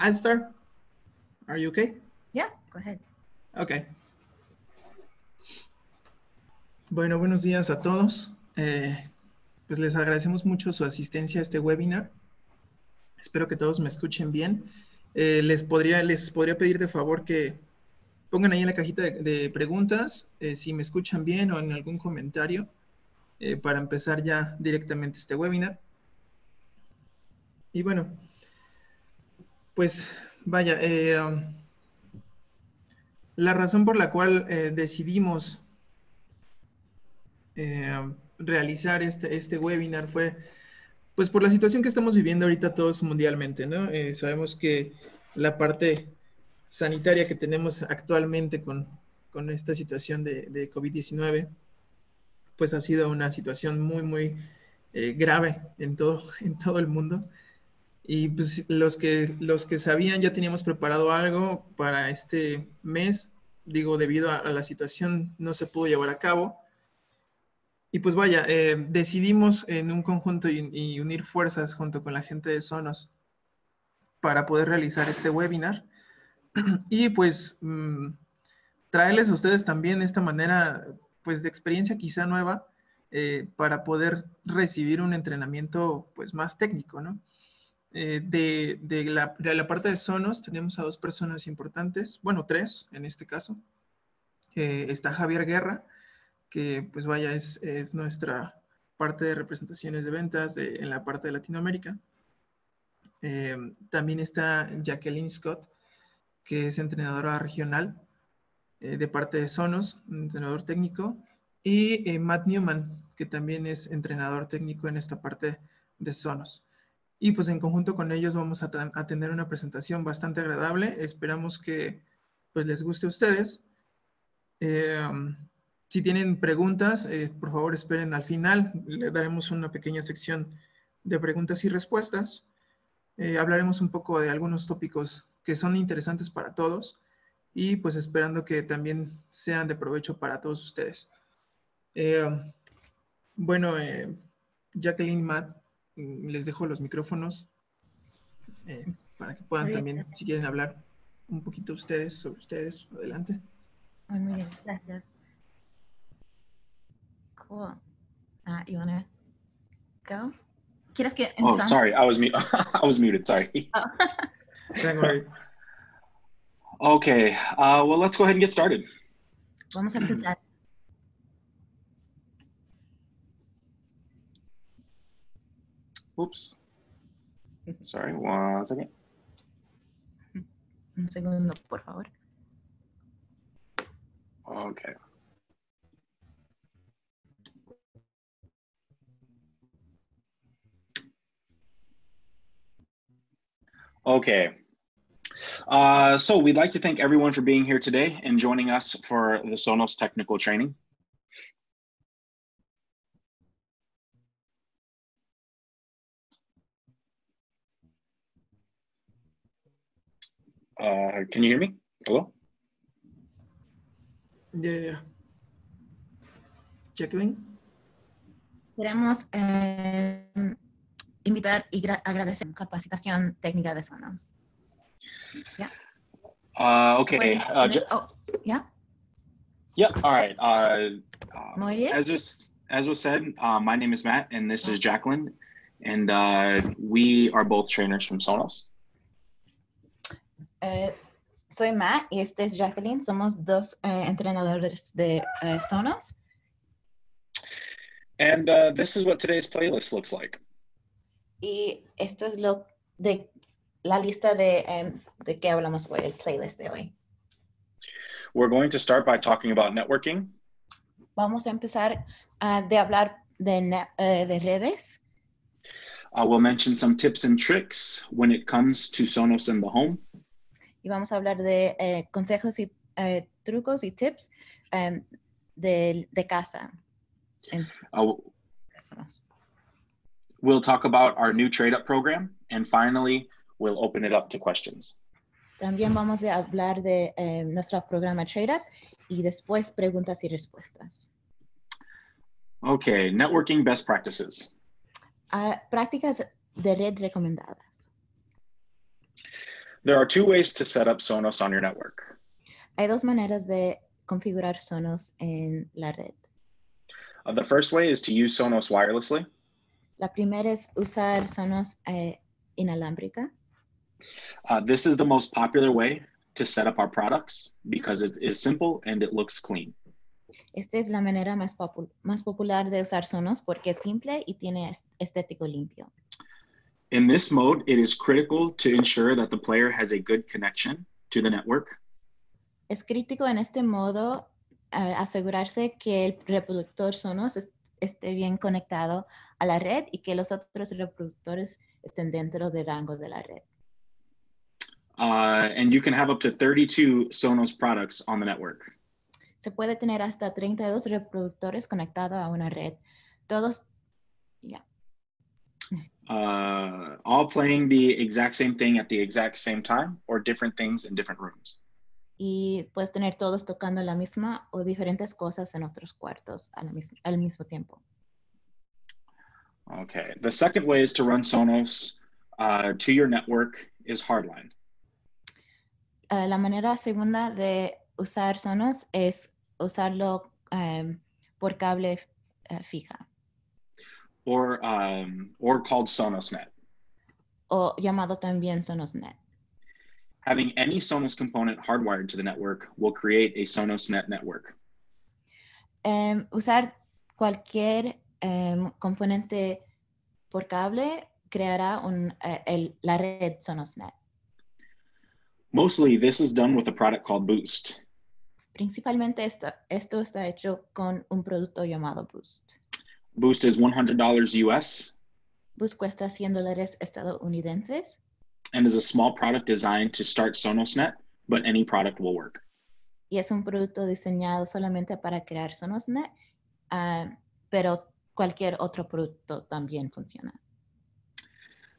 I'll start. Are you okay? Yeah, go ahead. Okay. Bueno, buenos días a todos. Pues les agradecemos mucho su asistencia a este webinar. Espero que todos me escuchen bien. Les podría pedir de favor que pongan ahí en la cajita de preguntas si me escuchan bien o en algún comentario para empezar ya directamente este webinar. Y bueno, pues vaya, la razón por la cual decidimos realizar este webinar fue pues por la situación que estamos viviendo ahorita todos mundialmente, ¿no? Sabemos que la parte sanitaria que tenemos actualmente con esta situación de COVID-19, pues ha sido una situación muy grave en todo el mundo. Y pues los que sabían ya teníamos preparado algo para este mes, digo, debido a la situación no se pudo llevar a cabo. Y pues vaya, decidimos en un conjunto y unir fuerzas junto con la gente de Sonos para poder realizar este webinar y pues traerles a ustedes también esta manera pues de experiencia quizá nueva para poder recibir un entrenamiento pues más técnico, ¿no? De la parte de Sonos tenemos a dos personas importantes, bueno, tres en este caso. Está Javier Guerra, que pues vaya, es nuestra parte de representaciones de ventas en la parte de Latinoamérica. También está Jacqueline Scott, que es entrenadora regional de parte de Sonos, un entrenador técnico, y Matt Newman, que también es entrenador técnico en esta parte de Sonos. Y pues en conjunto con ellos vamos a tener una presentación bastante agradable. Esperamos que pues les guste a ustedes. Si tienen preguntas, por favor esperen al final. Le daremos una pequeña sección de preguntas y respuestas. Hablaremos un poco de algunos tópicos que son interesantes para todos y pues esperando que también sean de provecho para todos ustedes. Bueno, Jacqueline, Matt, les dejo los micrófonos para que puedan también, si quieren hablar un poquito ustedes sobre ustedes. Adelante. Muy bien, gracias. Cool. You wanna go? ¿Quieres que empezamos? Oh, sorry, I was muted. Sorry. Oh. Don't worry. Okay, well, let's go ahead and get started. Vamos a empezar. Oops. Sorry, 1 second. Un segundo, por favor. Okay. Okay. So we'd like to thank everyone for being here today and joining us for the Sonos technical training. Can you hear me? Hello? Yeah. Jacqueline? Queremos invitar y agradecer la capacitación técnica de Sonos. Yeah. Okay. Yeah. Yeah. All right. As was said, my name is Matt, and this is Jacqueline, and we are both trainers from Sonos. Soy Matt y este es Jacqueline. Somos dos entrenadores de Sonos. And this is what today's playlist looks like. Y esto es lo de la lista de qué hablamos hoy, el playlist de hoy. We're going to start by talking about networking. Vamos a empezar de hablar de redes. We'll mention some tips and tricks when it comes to Sonos in the home. Y vamos a hablar de consejos y trucos y tips de casa. We'll talk about our new trade-up program, and finally, we'll open it up to questions. También vamos a hablar de nuestro programa Trade Up y después preguntas y respuestas. Okay, networking best practices. Prácticas de red recomendadas. There are two ways to set up Sonos on your network. Hay dos maneras de configurar Sonos en la red. The first way is to use Sonos wirelessly. La primera es usar Sonos inalámbrica. This is the most popular way to set up our products because it is simple and it looks clean. Esta es la manera más popular de usar Sonos porque es simple y tiene estético limpio. In this mode, it is critical to ensure that the player has a good connection to the network. Es crítico en este modo asegurarse que el reproductor Sonos esté bien conectado a la red y que los otros reproductores estén dentro del rango de la red. And you can have up to 32 Sonos products on the network. Se puede tener hasta 32 reproductores conectados a una red. Todos, all playing the exact same thing at the exact same time or different things in different rooms. Y puedes tener todos tocando la misma o diferentes cosas en otros cuartos al mismo tiempo. Okay, the second way is to run Sonos to your network is hardline. La manera segunda de usar Sonos es usarlo por cable fija. Or called SonosNet. O llamado también SonosNet. Having any Sonos component hardwired to the network will create a SonosNet network. Usar cualquier componente por cable creará la red SonosNet. Mostly, this is done with a product called Boost. Principalmente esto está hecho con un producto llamado Boost. Boost is $100 US. Boost cuesta $100 estadounidenses. And is a small product designed to start SonosNet, but any product will work. Y es un producto diseñado solamente para crear SonosNet, pero cualquier otro producto también funciona.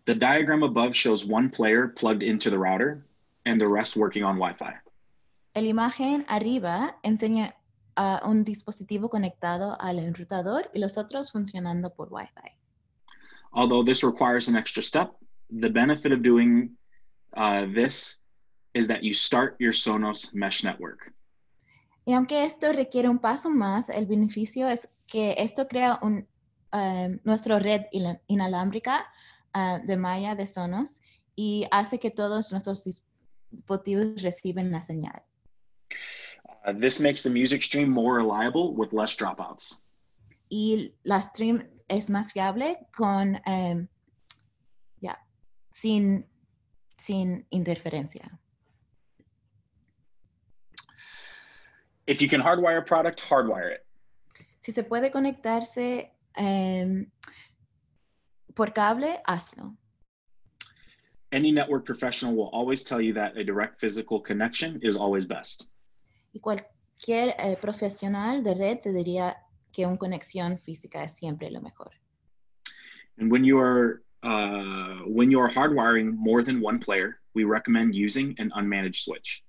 The diagram above shows one player plugged into the router and the rest working on Wi-Fi. La imagen arriba enseña un dispositivo conectado al enrutador y los otros funcionando por Wi-Fi. Although this requires an extra step, the benefit of doing this is that you start your Sonos mesh network. Y aunque esto requiere un paso más, el beneficio es que esto crea nuestra red inalámbrica de malla de Sonos y hace que todos nuestros dispositivos reciben la señal. This makes the music stream more reliable with less dropouts. Y la stream es más fiable con sin interferencia. If you can hardwire a product, hardwire it. Si se puede conectarse por cable, hazlo. Any network professional will always tell you that a direct physical connection is always best. Y cualquier profesional de red te diría que una conexión física es siempre lo mejor. And when you are hardwiring more than one player, we recommend using an unmanaged switch.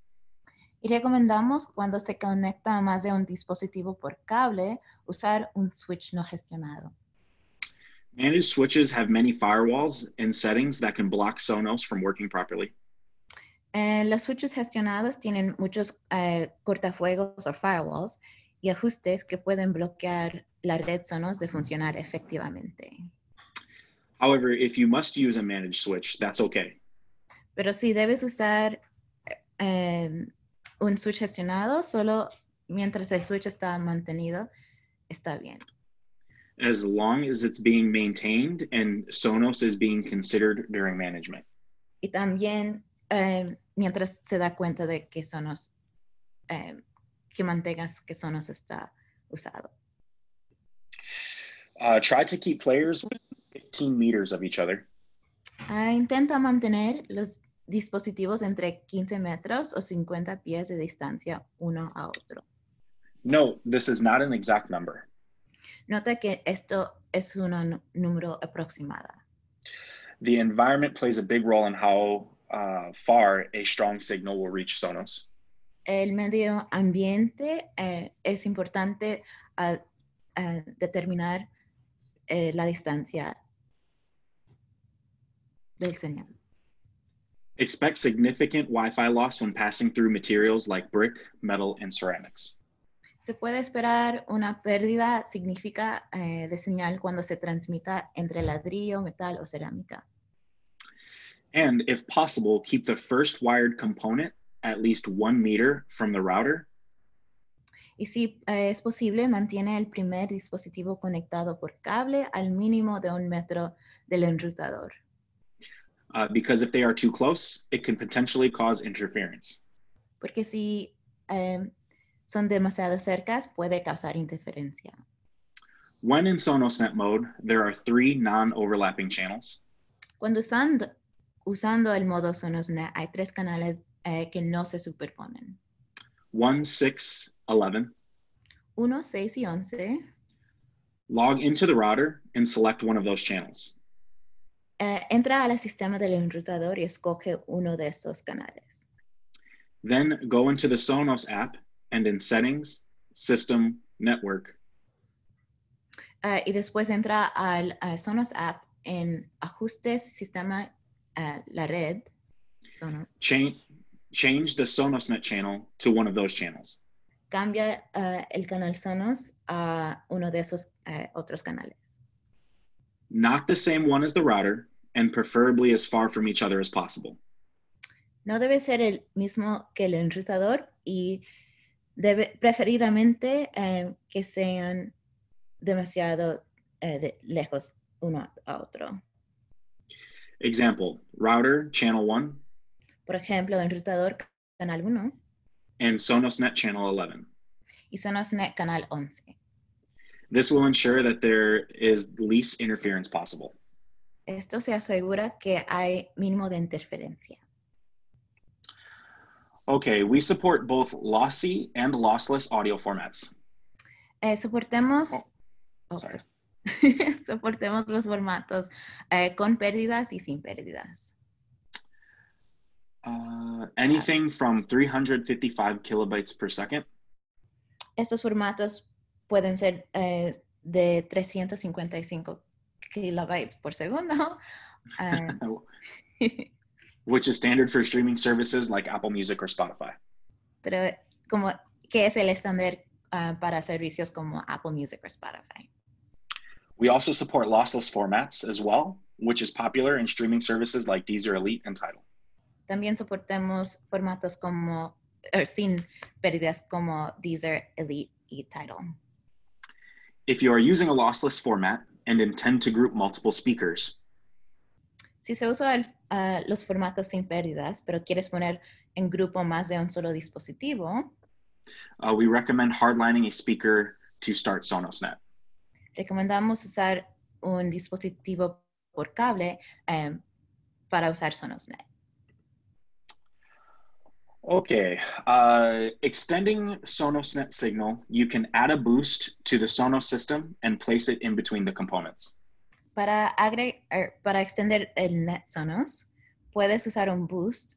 Y recomendamos cuando se conecta a más de un dispositivo por cable, usar un switch no gestionado. Managed switches have many firewalls and settings that can block Sonos from working properly. Los switches gestionados tienen muchos cortafuegos o firewalls y ajustes que pueden bloquear la red Sonos de funcionar efectivamente. However, if you must use a managed switch, that's okay. Pero si debes usar un switch gestionado, solo mientras el switch está mantenido, está bien. As long as it's being maintained and Sonos is being considered during management. Y también mientras se da cuenta de que Sonos, que mantengas que Sonos está usado. Try to keep players within 15 meters of each other. Intenta mantener los dispositivos entre 15 metros o 50 pies de distancia uno a otro. Note, this is not an exact number. Nota que esto es un número aproximado. The environment plays a big role in how far a strong signal will reach Sonos. El medio ambiente es importante al determinar la distancia del señal. Expect significant Wi-Fi loss when passing through materials like brick, metal, and ceramics. Se puede esperar una pérdida significativa de señal cuando se transmita entre ladrillo, metal o cerámica. And if possible, keep the first wired component at least 1 meter from the router. Y si es posible, mantiene el primer dispositivo conectado por cable al mínimo de 1 metro del enrutador. Because if they are too close, it can potentially cause interference. Porque si son demasiado cercas, puede causar interferencia. When in SonosNet mode, there are 3 non-overlapping channels. Cuando usando el modo SonosNet, hay 3 canales que no se superponen. 1, 6, 11. 1, 6 y 11. Log into the router and select one of those channels. Entra al sistema del enrutador y escoge uno de estos canales. Then go into the Sonos app and in Settings, System, Network. Y después entra al Sonos app en Ajustes, Sistema, la red. Sonos. Change the SonosNet channel to one of those channels. Cambia el canal Sonos a uno de esos otros canales. Not the same one as the router, and preferably as far from each other as possible. No debe ser el mismo que el enrutador y preferidamente que sean demasiado lejos uno a otro. Example, router channel 1. Por ejemplo, enrutador canal 1. And SonosNet channel 11. Y SonosNet canal 11. This will ensure that there is least interference possible. Esto se asegura que hay mínimo de interferencia. Okay, we support both lossy and lossless audio formats. Soportemos los formatos con pérdidas y sin pérdidas. Anything from 355 kilobytes per second. Estos formatos pueden ser de 355 kilobytes por segundo. Which is standard for streaming services like Apple Music or Spotify. Pero ¿qué es el estándar para servicios como Apple Music or Spotify? We also support lossless formats as well, which is popular in streaming services like Deezer Elite and Tidal. También soportamos formatos sin pérdidas como Deezer Elite y Tidal. If you are using a lossless format and intend to group multiple speakers, si se usa los formatos sin pérdidas, pero quieres poner en grupo más de un solo dispositivo, we recommend hardlining a speaker to start SonosNet. Recomendamos usar un dispositivo por cable para usar SonosNet. Okay, extending SonosNet signal, you can add a boost to the Sonos system and place it in between the components. Para extender el net Sonos, puedes usar un boost,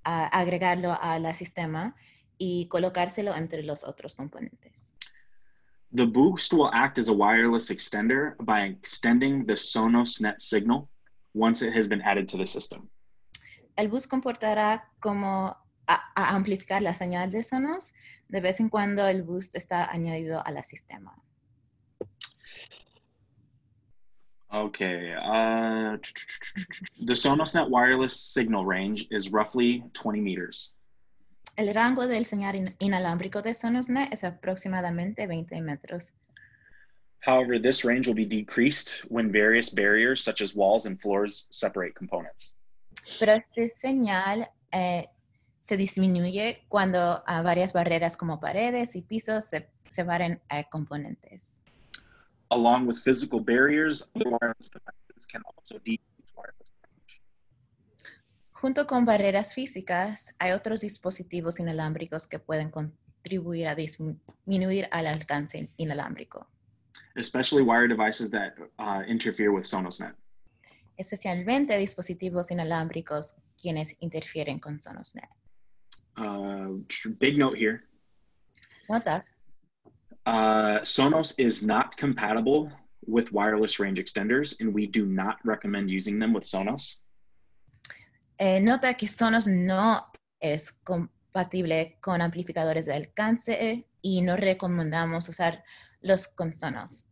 agregarlo al sistema y colocárselo entre los otros componentes. The boost will act as a wireless extender by extending the SonosNet signal once it has been added to the system. El boost comportará como a amplificar la señal de Sonos de vez en cuando el boost está añadido al sistema. Okay, the SonosNet wireless signal range is roughly 20 meters. El rango del señal inalámbrico de SonosNet es aproximadamente 20 metros. However, this range will be decreased when various barriers such as walls and floors separate components. Pero este señal se disminuye cuando varias barreras como paredes y pisos se separen componentes. Along with physical barriers, wireless devices can also decrease wireless range. Junto con barreras físicas, hay otros dispositivos inalámbricos que pueden contribuir a disminuir el alcance inalámbrico. Especially wire devices that interfere with SonosNet. Especialmente dispositivos inalámbricos quienes interfieren con SonosNet. Big note here. Nota. Sonos is not compatible with wireless range extenders, and we do not recommend using them with Sonos. Nota que Sonos no es compatible con amplificadores de alcance y no recomendamos usar los con Sonos.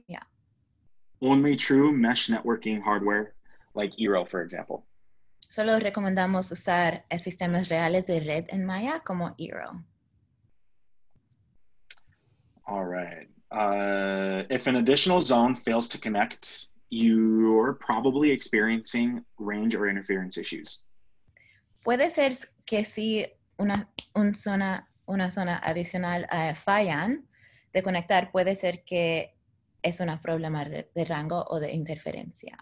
Yeah. Only true mesh networking hardware, like Eero, for example. Solo recomendamos usar sistemas reales de red en Maya como Eero. All right. If an additional zone fails to connect, you're probably experiencing range or interference issues. Puede ser que si una zona adicional fallan de conectar, puede ser que es un problema de rango o de interferencia.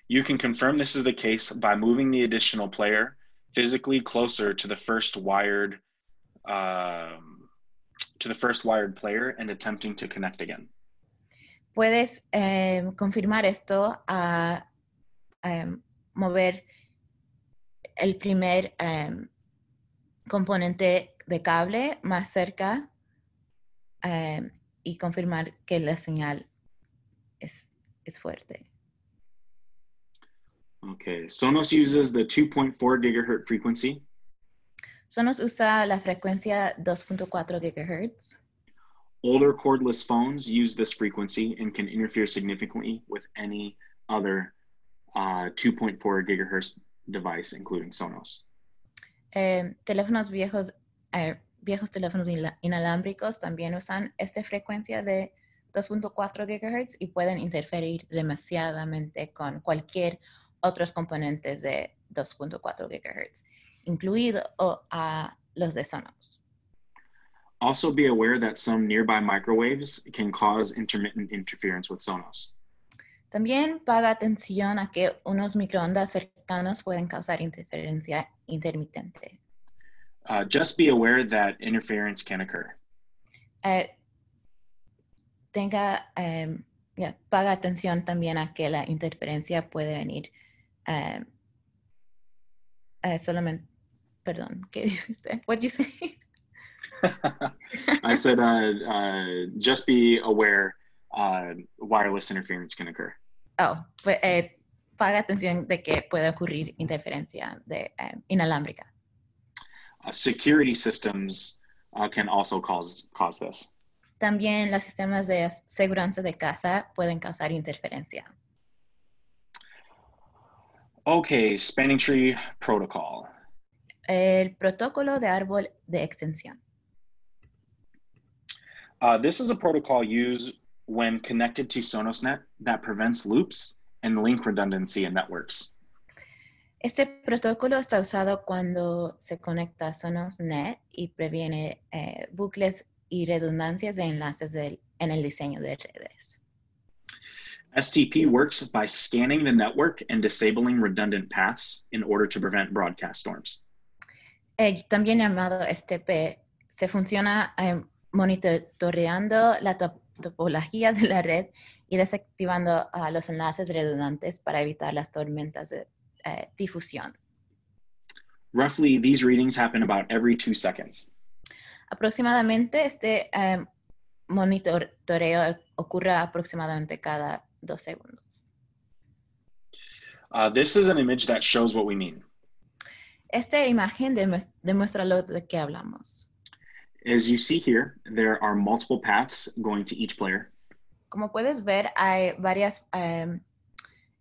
You can confirm this is the case by moving the additional player physically closer to the first wired player and attempting to connect again. Puedes confirmar esto a mover el primer componente de cable más cerca y confirmar que la señal es fuerte. Okay, Sonos uses the 2.4 gigahertz frequency. Sonos usa la frecuencia 2.4 gigahertz. Older cordless phones use this frequency and can interfere significantly with any other 2.4 gigahertz device, including Sonos. Teléfonos viejos teléfonos inalámbricos también usan esta frecuencia de 2.4 GHz y pueden interferir demasiadamente con cualquier otros componentes de 2.4 GHz, incluido los de Sonos. Also be aware that some nearby microwaves can cause intermittent interference with Sonos. También paga atención a que unos microondas cercanos pueden causar interferencia intermitente. Just be aware that interference can occur. Paga atención también a que la interferencia puede venir solamente. Perdón, ¿qué dijiste? What did you say? I said, just be aware wireless interference can occur. Paga atención de que puede ocurrir interferencia inalámbrica. Security systems can also cause this. También los sistemas de seguridad de casa pueden causar interferencia. Okay, spanning tree protocol. El protocolo de árbol de extensión. This is a protocol used when connected to SonosNet that prevents loops and link redundancy in networks. Este protocolo está usado cuando se conecta a SonosNet y previene bucles y redundancias de enlaces en el diseño de redes. STP works by scanning the network and disabling redundant paths in order to prevent broadcast storms. También llamado STP, se funciona monitoreando la topología de la red y desactivando los enlaces redundantes para evitar las tormentas de difusión. Roughly, these readings happen about every 2 seconds. Aproximadamente este monitoreo ocurre aproximadamente cada 2 segundos. This is an image that shows what we mean. Esta imagen demuestra lo de que hablamos. As you see here, there are multiple paths going to each player. Como puedes ver, hay varios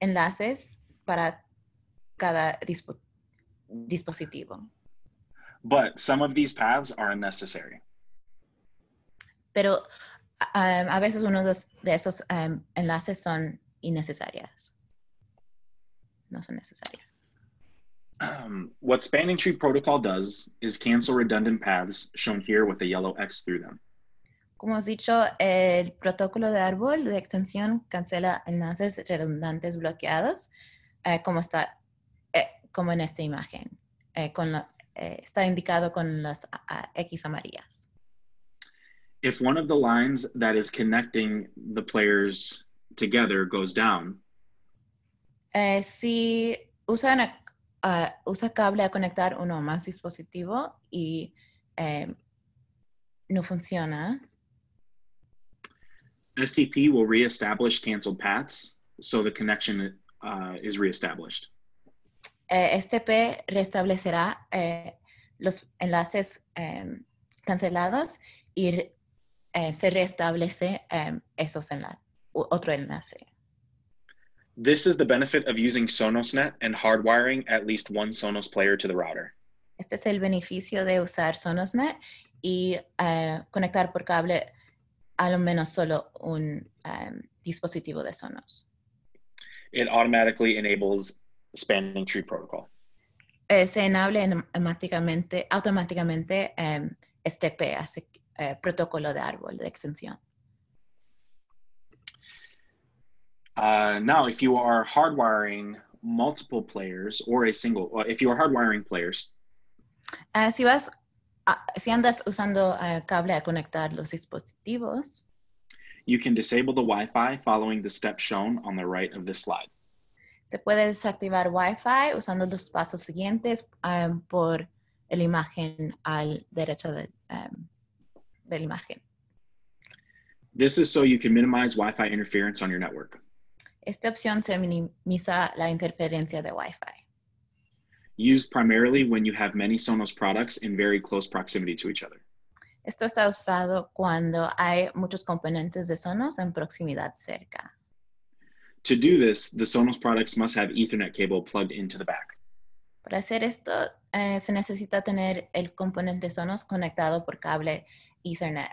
enlaces para cada dispositivo. But some of these paths are unnecessary. Pero a veces uno de esos enlaces son innecesarios. No son necesarios. What Spanning Tree Protocol does is cancel redundant paths shown here with a yellow X through them. Como has dicho, el protocolo de árbol de extensión cancela enlaces redundantes bloqueados, como en esta imagen. Está indicado con las X amarillas. If one of the lines that is connecting the players together goes down, si usa cable a conectar uno o más dispositivo y no funciona, STP will reestablish canceled paths, so the connection is reestablished. STP restablecerá los enlaces cancelados y se restablece esos enlaces, otro enlace. This is the benefit of using SonosNet and hardwiring at least one Sonos player to the router. Este es el beneficio de usar SonosNet y conectar por cable a lo menos solo un dispositivo de Sonos. It automatically enables spanning tree protocol. Se enable automáticamente STP, protocolo de árbol de extensión. Now, if you are hardwiring multiple players or if you are hardwiring players, si andas usando cable a conectar los dispositivos, you can disable the Wi-Fi following the steps shown on the right of this slide. Se puede desactivar Wi-Fi usando los pasos siguientes por la imagen al derecho de la imagen. This is so you can minimize Wi-Fi interference on your network. Esta opción se minimiza la interferencia de Wi-Fi. Used primarily when you have many Sonos products in very close proximity to each other. Esto está usado cuando hay muchos componentes de Sonos en proximidad cerca. To do this, the Sonos products must have Ethernet cable plugged into the back. Para hacer esto, se necesita tener el componente Sonos conectado por cable Ethernet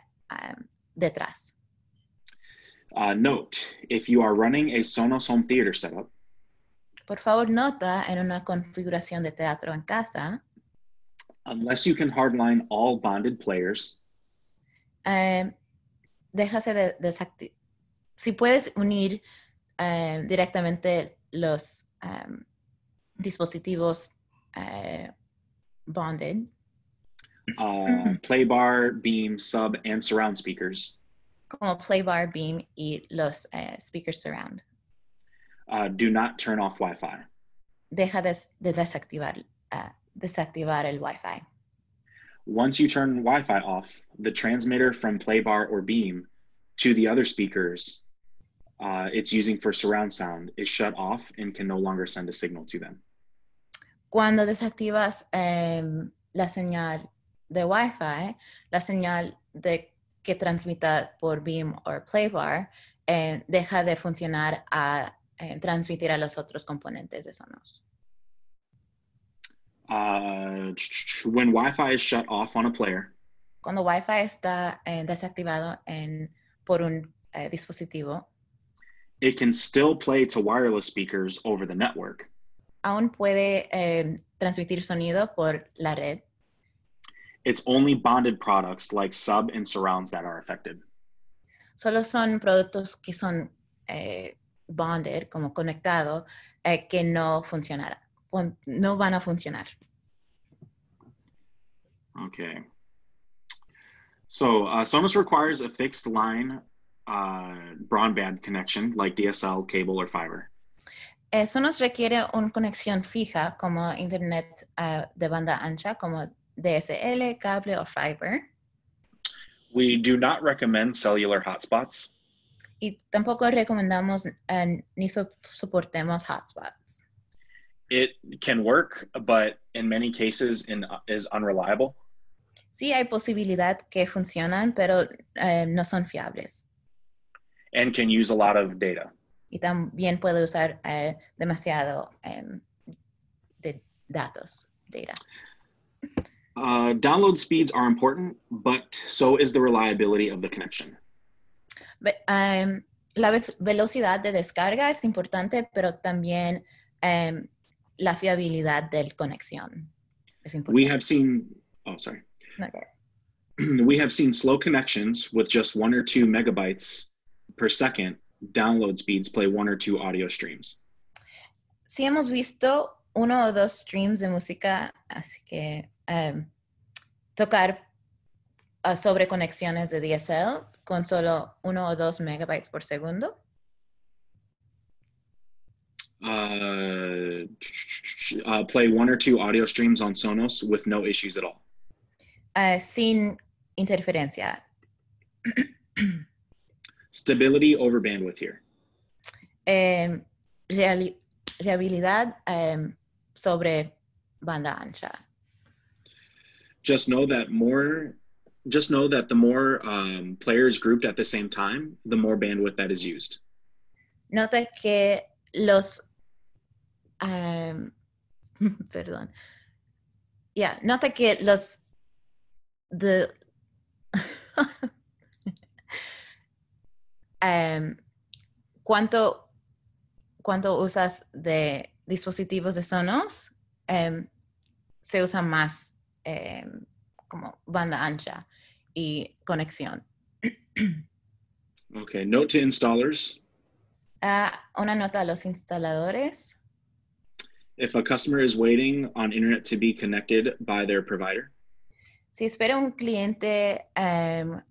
detrás. Note, if you are running a Sonos home theater setup, por favor, nota en una configuración de teatro en casa, unless you can hardline all bonded players, déjase de desactivar. Si puedes unir directamente los dispositivos bonded, play bar, beam, sub, and surround speakers, como play bar, beam y los speakers surround. Do not turn off Wi-Fi. Deja de desactivar el Wi-Fi. Once you turn Wi-Fi off, the transmitter from play bar or beam to the other speakers it's using for surround sound is shut off and can no longer send a signal to them. Cuando desactivas la señal de Wi-Fi, la señal que transmita por beam o play bar deja de funcionar a transmitir a los otros componentes de Sonos. When Wi-Fi is shut off on a player, cuando Wi-Fi está desactivado por un dispositivo, it can still play to wireless speakers over the network. Aún puede transmitir sonido por la red. It's only bonded products like sub and surrounds that are affected. Solo son productos que son bonded, como conectado, que no funcionará. No van a funcionar. Okay. So Sonos requires a fixed line broadband connection like DSL, cable, or fiber. Sonos requiere una conexión fija como internet de banda ancha, como DSL, cable o fiber. We do not recommend cellular hotspots. Y tampoco recomendamos ni soportemos hotspots. It can work, but in many cases is unreliable. Sí hay posibilidad que funcionan, pero no son fiables. And can use a lot of data. Y también puede usar demasiado de datos, data. Download speeds are important, but so is the reliability of the connection. La velocidad de descarga es importante, pero también la fiabilidad de la conexión es importante. We have seen, we have seen slow connections with just 1 or 2 megabytes per second. Download speeds play 1 or 2 audio streams. Sí hemos visto 1 o 2 streams de música, así que tocar sobre conexiones de DSL con solo 1 o 2 megabytes por segundo. Play 1 or 2 audio streams on Sonos with no issues at all. Sin interferencia. Stability over bandwidth here. Reliabilidad sobre banda ancha. Just know that the more players grouped at the same time, the more bandwidth that is used. Nota que los perdón. Nota que los cuánto usas de dispositivos de Sonos, se usa más como banda ancha y conexión. Okay, note to installers. Una nota a los instaladores. If a customer is waiting on internet to be connected by their provider. Si espera un cliente a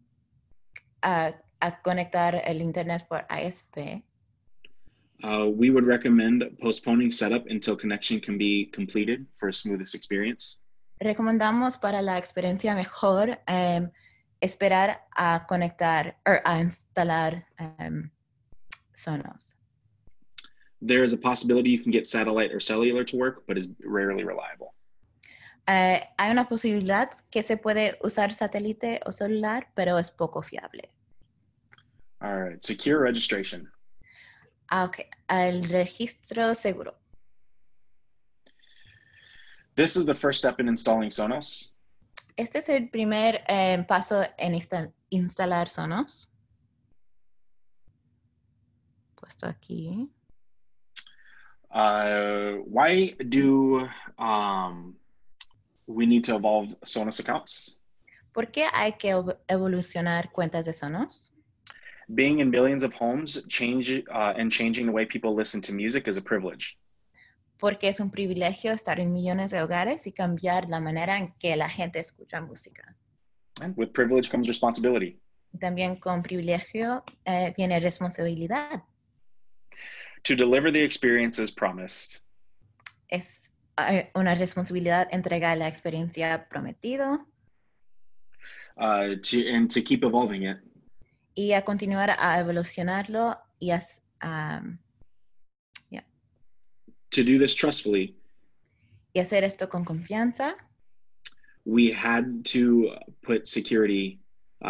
conectar el internet por ISP, we would recommend postponing setup until connection can be completed for a smoothest experience. recomendamos para la experiencia mejor esperar a conectar o a instalar Sonos. There is a possibility you can get satellite or cellular to work, but is rarely reliable. Hay una posibilidad que se puede usar satélite o celular, pero es poco fiable. All right, secure registration. Okay. El registro seguro. This is the first step in installing Sonos. Este es el primer paso en instalar Sonos. Puesto aquí. Why do we need to evolve Sonos accounts? ¿Por qué hay que evolucionar cuentas de Sonos? Being in billions of homes and changing the way people listen to music is a privilege. Porque es un privilegio estar en millones de hogares y cambiar la manera en que la gente escucha música. And with privilege comes responsibility. Y también con privilegio viene responsabilidad. To deliver the experience as promised. Es una responsabilidad entregar la experiencia prometido. To keep evolving it. Y a continuar a evolucionarlo y To do this trustfully. Y hacer esto con confianza. We had to put security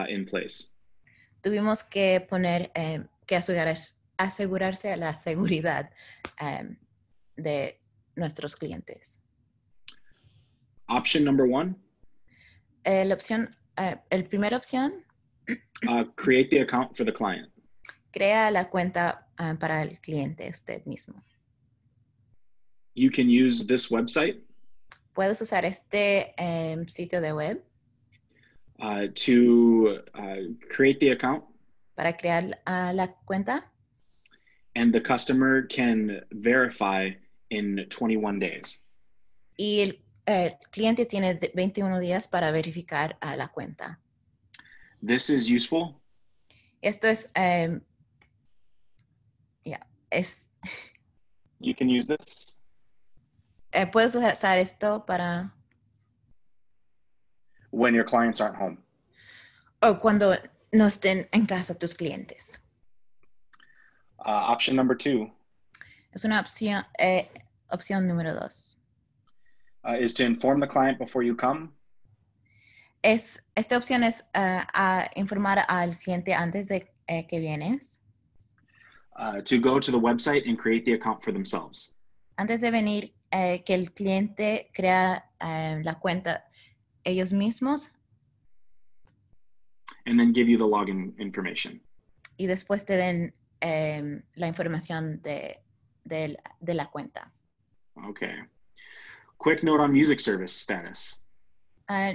in place. Tuvimos que poner, que asegurarse la seguridad de nuestros clientes. Option number 1. El primera opción. Create the account for the client. Crea la cuenta para el cliente, usted mismo. You can use this website. Puedes usar este sitio de web. To create the account. Para crear la cuenta. And the customer can verify in 21 days. Y el cliente tiene 21 días para verificar la cuenta. This is useful. Esto es, You can use this. Puedes usar esto para... When your clients aren't home. O cuando no estén en casa tus clientes. Option number 2. Es una opción número 2. Is to inform the client before you come. Esta opción es a informar al cliente antes de que vienes. To go to the website and create the account for themselves. Antes de venir, que el cliente crea la cuenta ellos mismos. And then give you the login information. Y después te den la información de la cuenta. Okay. Quick note on music service status.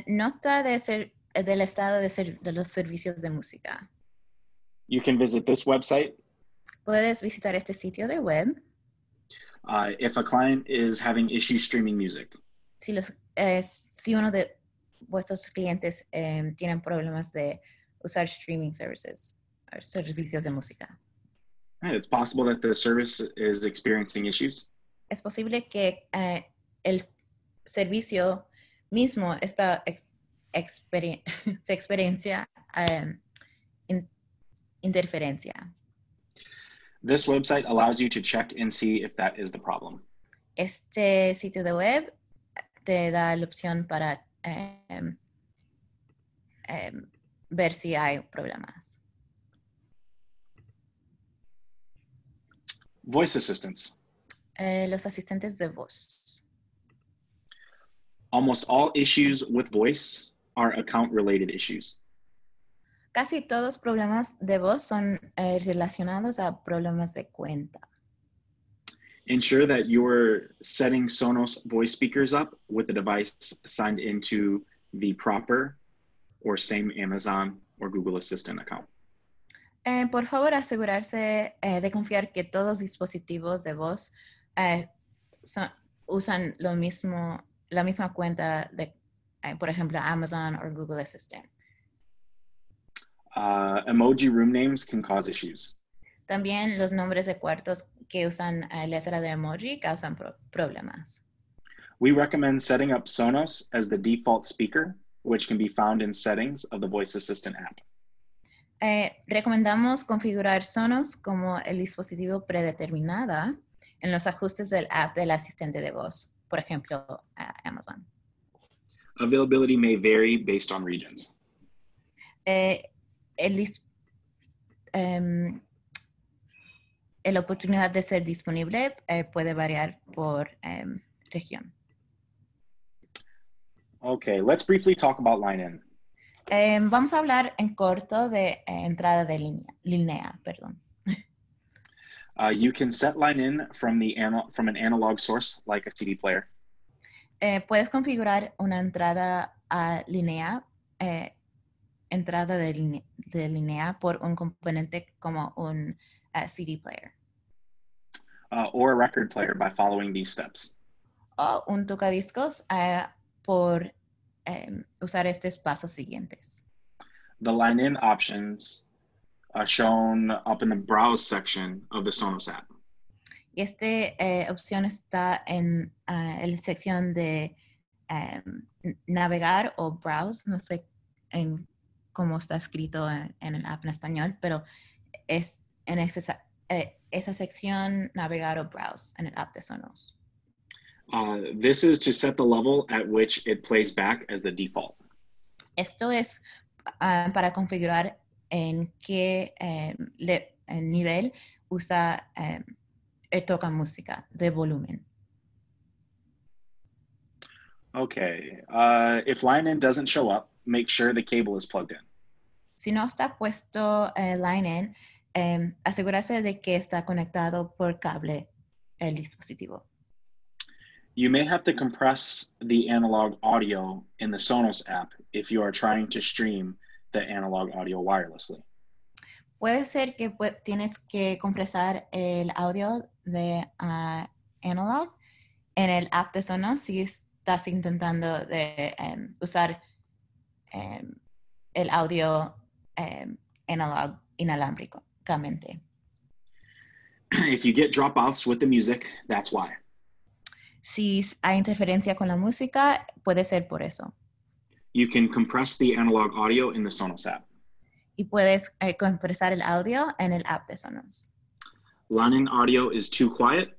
Nota del estado de los servicios de música. You can visit this website. Puedes visitar este sitio de web. If a client is having issues streaming music. Si uno de vuestros clientes tienen problemas de usar streaming services o servicios de música. It's possible that the service is experiencing issues. Es posible que el servicio mismo se experiencia interferencia. This website allows you to check and see if that is the problem. Este sitio de web te da la opción para ver si hay problemas. Voice assistants. Los asistentes de voz. Almost all issues with voice are account-related issues. Casi todos problemas de voz son relacionados a problemas de cuenta. Ensure that you're setting Sonos voice speakers up with the device signed into the proper or same Amazon or Google Assistant account. Por favor, asegurarse de confiar que todos los dispositivos de voz usan la misma cuenta de, por ejemplo, Amazon o Google Assistant. Emoji room names can cause issues. También los nombres de cuartos que usan letra de emoji causan problemas. We recommend setting up Sonos as the default speaker, which can be found in settings of the voice assistant app. Recomendamos configurar Sonos como el dispositivo predeterminada en los ajustes del app del asistente de voz, por ejemplo, Amazon. Availability may vary based on regions. La oportunidad de ser disponible puede variar por región. Okay, let's briefly talk about line-in. Vamos a hablar en corto de entrada de línea. You can set line-in from an analog source like a CD player. Puedes configurar una entrada de línea por un componente como un CD player. Or a record player by following these steps. O un tocadiscos por usar estos pasos siguientes. The line-in options are shown up in the browse section of the Sonos app. Y esta opción está en la sección de navegar o browse, no sé cómo está escrito en el app en español, pero es en esa sección navegar o browse en el app de Sonos. This is to set the level at which it plays back as the default. Esto es para configurar en qué nivel toca música de volumen. Okay, if line-in doesn't show up, make sure the cable is plugged in. Si no está puesto line-in, asegúrese de que está conectado por cable el dispositivo. You may have to compress the analog audio in the Sonos app if you are trying to stream the analog audio wirelessly. Puede ser que tienes que compresar el audio de analog en el app de Sonos si estás intentando de usar el audio analog inalámbricamente. If you get dropouts with the music, that's why. Si hay interferencia con la música, puede ser por eso. You can compress the analog audio in the Sonos app. Y puedes compresar el audio en el app de Sonos. Line-in audio is too quiet.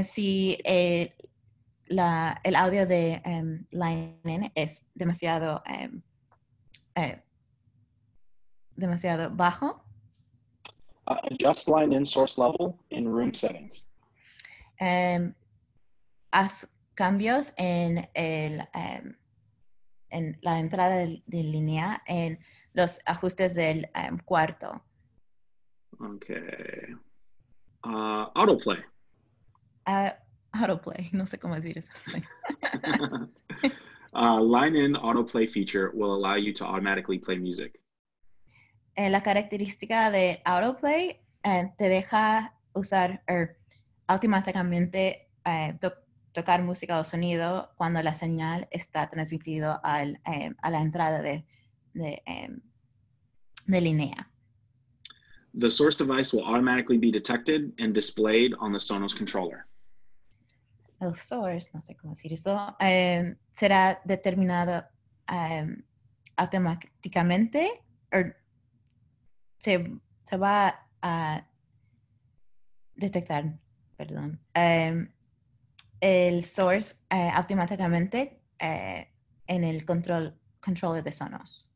Si el audio de line-in es demasiado bajo. Adjust line-in source level in room settings. Haz cambios en la entrada de línea en los ajustes del cuarto. Okay. Autoplay. Autoplay, no sé cómo decir eso. Line-in autoplay feature will allow you to automatically play music. La característica de autoplay te deja usar automáticamente tocar música o sonido cuando la señal está transmitido a la entrada de línea. The source device will automatically be detected and displayed on the Sonos controller. El source, no sé cómo decir eso, será determinado automáticamente o se va a detectar, perdón, el source automáticamente en el controller de Sonos.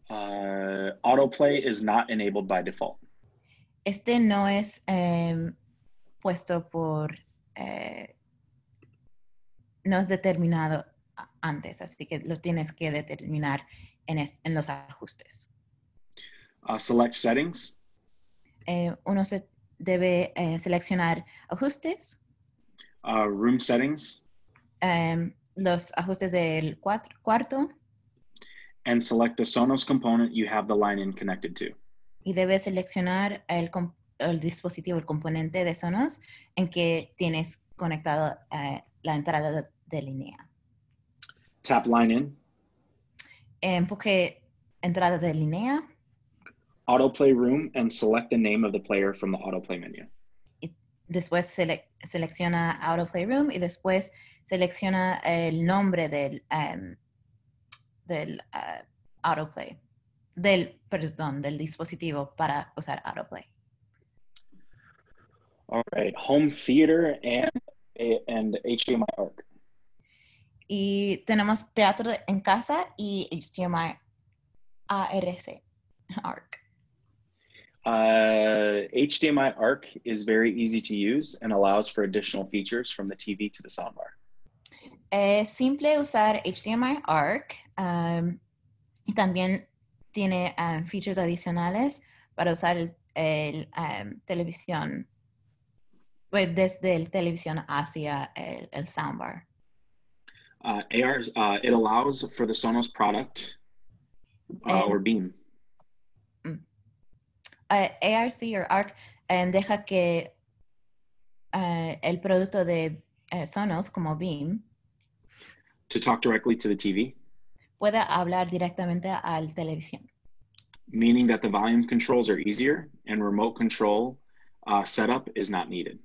Autoplay is not enabled by default. Este no es puesto no es determinado antes, así que lo tienes que determinar en los ajustes. Select settings. Uno se debe seleccionar ajustes, Room settings, los ajustes del cuarto, and select the Sonos component you have the line-in connected to. y debe seleccionar el dispositivo, el componente de Sonos en que tienes conectado la entrada de línea. Tap line-in. Empuje entrada de línea. Autoplay room and select the name of the player from the autoplay menu. Y después selecciona Autoplay Room y después selecciona el nombre del Autoplay, del dispositivo para usar Autoplay. All right, home theater and HDMI ARC. Y tenemos teatro en casa y HDMI ARC. HDMI ARC is very easy to use and allows for additional features from the TV to the soundbar. Es simple usar HDMI ARC y también tiene features adicionales para usar el televisión, pues desde el televisión hacia el soundbar. It allows for the Sonos product or Beam. ARC o ARC deja que el producto de Sonos como Beam To talk directly to the TV, pueda hablar directamente al televisión. meaning that the volume controls are easier and remote control setup is not needed.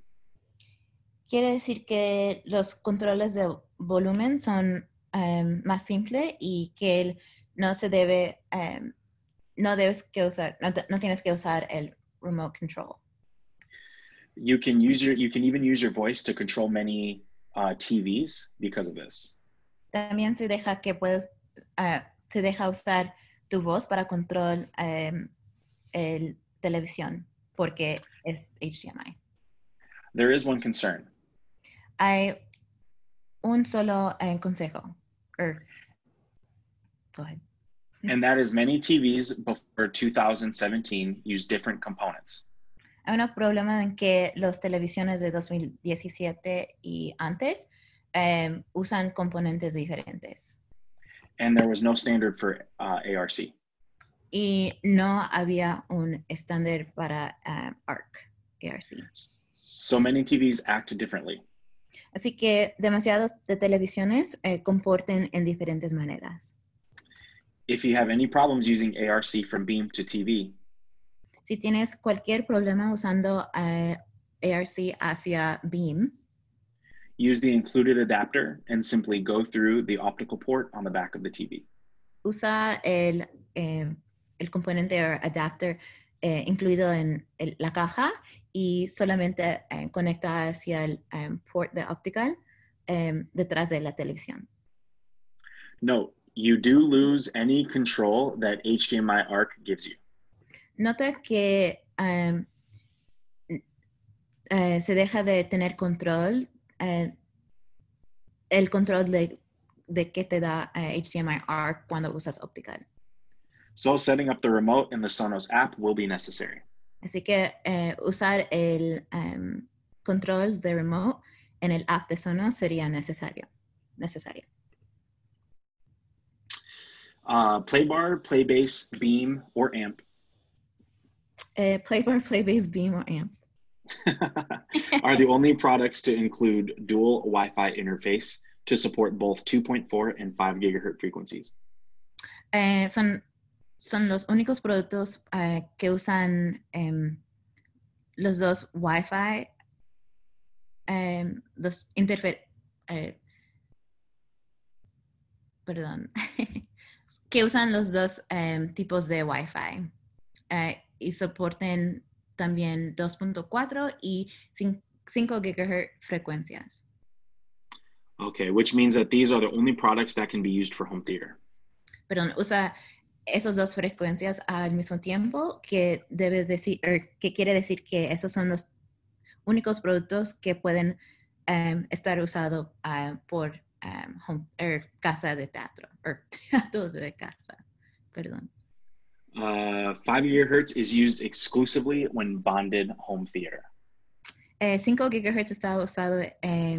Quiere decir que los controles de volumen son más simples y que no tienes que usar el remote control. You can even use your voice to control many TVs because of this. También se deja usar tu voz para control el televisión porque es HDMI. There is one concern. Hay un solo consejo. Go ahead. And that is many TVs before 2017 use different components. Hay un problema en que los televisiones de 2017 y antes usan componentes diferentes. And there was no standard for ARC. Y no había un estándar para ARC. So many TVs act differently. Así que demasiadas de televisiones comportan en diferentes maneras. If you have any problems using ARC from Beam to TV, Si tienes cualquier problema usando ARC hacia Beam, use the included adapter and simply go through the optical port on the back of the TV. usa el componente o adapter incluido en la caja y solamente conecta hacia el port de optical detrás de la televisión. Note, you do lose any control that HDMI ARC gives you. Nota que se deja de tener control, el control de que te da HDMI ARC cuando usas optical. So setting up the remote in the Sonos app will be necessary. Así que usar el control de remote en el app de Sonos sería necesario. Playbar, Playbase, Beam, or Amp Playbar, Playbase, Beam, or Amp are the only products to include dual Wi-Fi interface to support both 2.4 and 5 gigahertz frequencies. Son los únicos productos que usan los dos Wi-Fi, que usan los dos tipos de Wi-Fi y soporten también 2.4 y 5 gigahertz frecuencias. Okay, which means that these are the only products that can be used for home theater. Perdón, usa esas dos frecuencias al mismo tiempo, que debe decir, que quiere decir que esos son los únicos productos que pueden estar usados por casa de teatro, o teatro de casa, perdón. 5 gigahertz is used exclusively when bonded home theater. 5 gigahertz está usado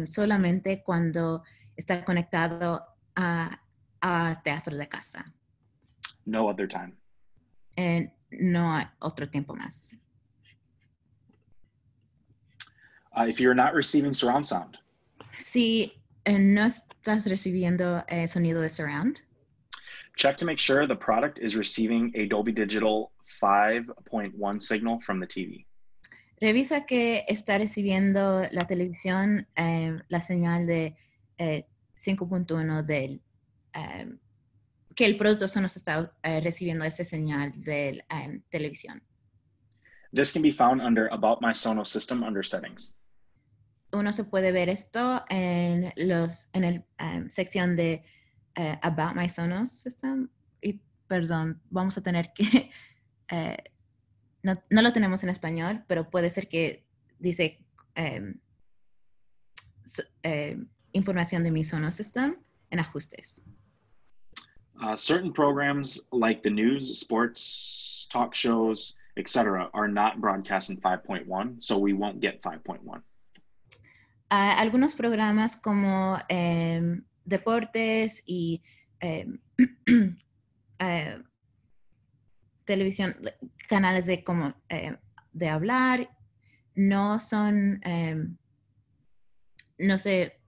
solamente cuando está conectado a teatro de casa. No other time. No hay otro tiempo más. If you're not receiving surround sound, Si no estás recibiendo sonido de surround, check to make sure the product is receiving a Dolby Digital 5.1 signal from the TV. revisa que está recibiendo la televisión la señal de 5.1 del que el producto Sonos está recibiendo esa señal de televisión. This can be found under About My Sonos System under Settings. Uno se puede ver esto en el sección de About My Sonos System. Y perdón, vamos a tener que no lo tenemos en español, pero puede ser que dice información de mi Sonos System en ajustes. Certain programs like the news, sports, talk shows, etc. are not broadcast in 5.1, so we won't get 5.1. Algunos programas como deportes y televisión, canales de como de hablar, no son, no sé,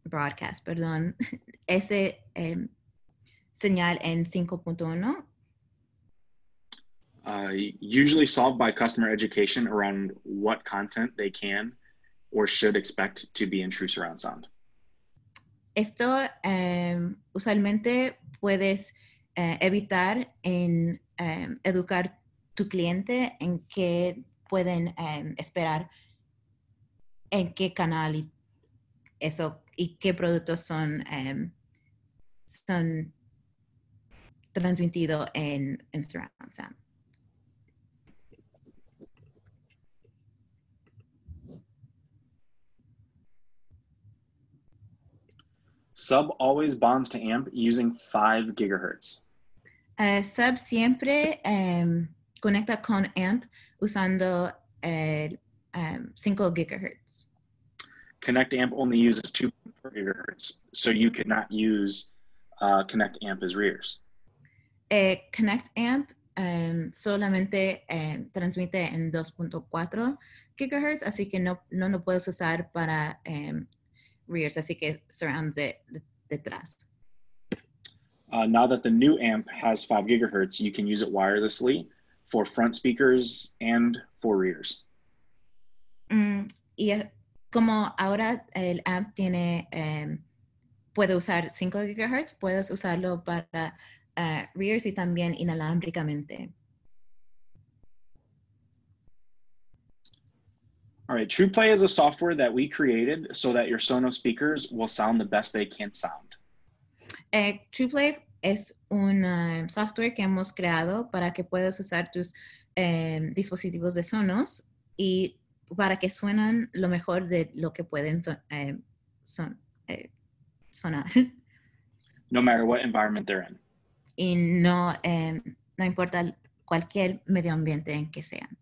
broadcast, perdón, ese señal en 5.1. Usually solved by customer education around what content they can or should expect to be in true surround sound. Esto usualmente puedes evitar en educar tu cliente en qué pueden esperar, en qué canal y eso, y qué productos son transmitidos en surround sound. Sub always bonds to amp using 5 gigahertz. Sub siempre conecta con amp usando 5 gigahertz. Connect amp only uses 2.4 gigahertz, so you could not use Connect amp as rears. Connect amp solamente transmite en 2.4 gigahertz, así que no lo puedes usar para rears, así que surrounds detrás. Now that the new amp has 5 gigahertz, you can use it wirelessly for front speakers and for rears. Y como ahora el amp puede usar 5 gigahertz, puedes usarlo para rears y también inalámbricamente. All right, TruePlay is a software that we created so that your Sonos speakers will sound the best they can sound. TruePlay es un software que hemos creado para que puedas usar tus dispositivos de Sonos y para que suenan lo mejor de lo que pueden sonar. No matter what environment they're in. Y no importa cualquier medio ambiente en que sean.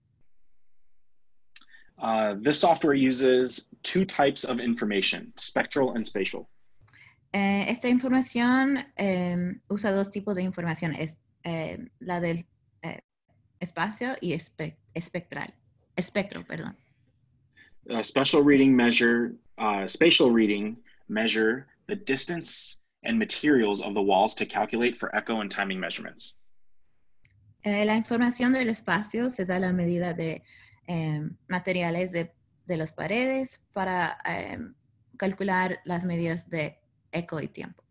This software uses 2 types of information, spectral and spatial. Esta información usa 2 tipos de información, la del espacio y espectral. Espectro, perdón. Spatial reading measure the distance and materials of the walls to calculate for echo and timing measurements. La información del espacio se da la medida de materiales de las paredes para calcular las medidas de eco y tiempo.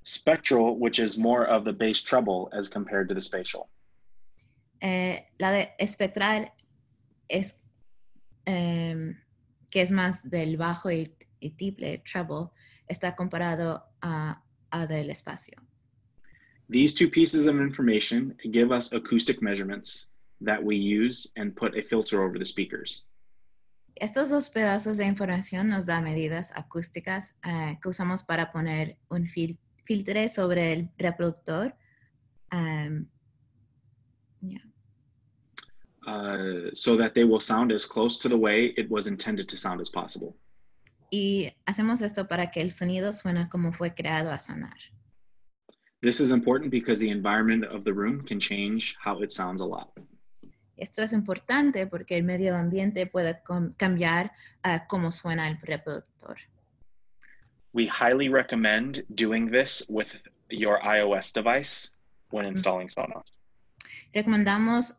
Spectral, which is more of the bass treble as compared to the spatial. La de espectral es que es más del bajo y triple, treble, está comparado a del espacio. These two pieces of information give us acoustic measurements that we use and put a filter over the speakers. Estos dos pedazos de información nos dan medidas acústicas que usamos para poner un filtro sobre el reproductor. So that they will sound as close to the way it was intended to sound as possible. Y hacemos esto para que el sonido suene como fue creado a sonar. This is important because the environment of the room can change how it sounds a lot. Esto es importante porque el medio ambiente puede cambiar cómo suena el reproductor. We highly recommend doing this with your iOS device when installing Sonos. Recomendamos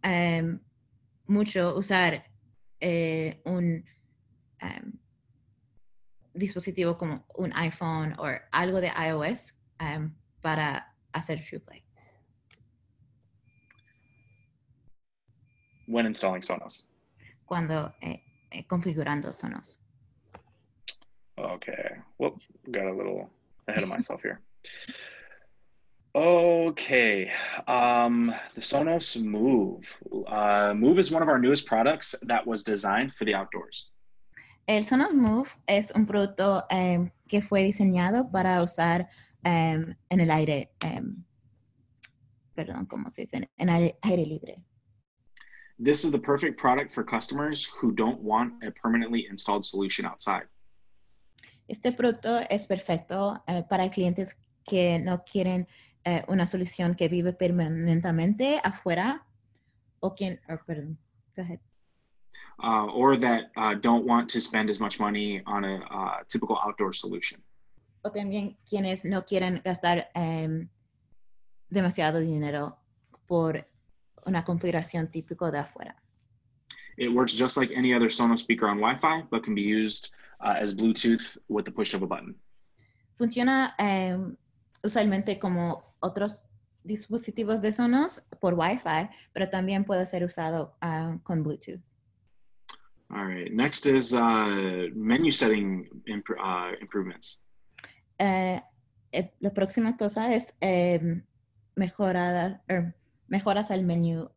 mucho usar un dispositivo como un iPhone o algo de iOS para hacer TruePlay. When installing Sonos. Cuando configurando Sonos. Okay, whoop, got a little ahead of myself here. Okay, the Sonos Move. Move is one of our newest products that was designed for the outdoors. El Sonos Move es un producto que fue diseñado para usar en el aire, perdón, ¿cómo se dice? En el aire libre. This is the perfect product for customers who don't want a permanently installed solution outside. Este producto es perfecto para clientes que no quieren una solución que vive permanentemente afuera o perdón, go ahead. Or that don't want to spend as much money on a typical outdoor solution. O también quienes no quieren gastar demasiado dinero por una configuración típica de afuera. It works just like any other Sonos speaker on Wi-Fi, but can be used as Bluetooth with the push of a button. Funciona usualmente como otros dispositivos de Sonos por Wi-Fi, pero también puede ser usado con Bluetooth. All right, next is menu setting improvements. La próxima cosa es mejoras al menú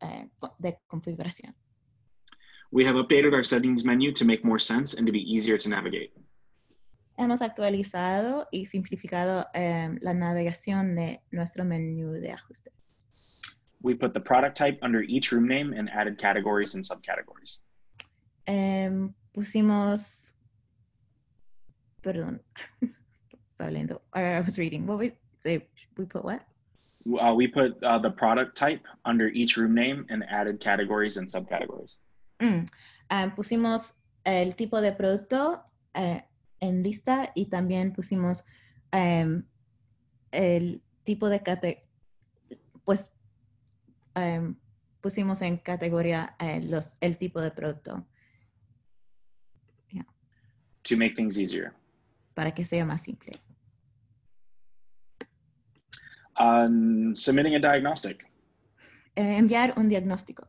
de configuración. We have updated our settings menu to make more sense and to be easier to navigate. Hemos actualizado y simplificado la navegación de nuestro menú de ajustes. We put the product type under each room name and added categories and subcategories. Pusimos, perdón, estaba leyendo. I was reading. What we put what? We put the product type under each room name and added categories and subcategories. Pusimos el tipo de producto en lista y también pusimos el tipo de pusimos en categoría el tipo de producto. Yeah. To make things easier. Para que sea más simple. Submitting a diagnostic. Enviar un diagnóstico.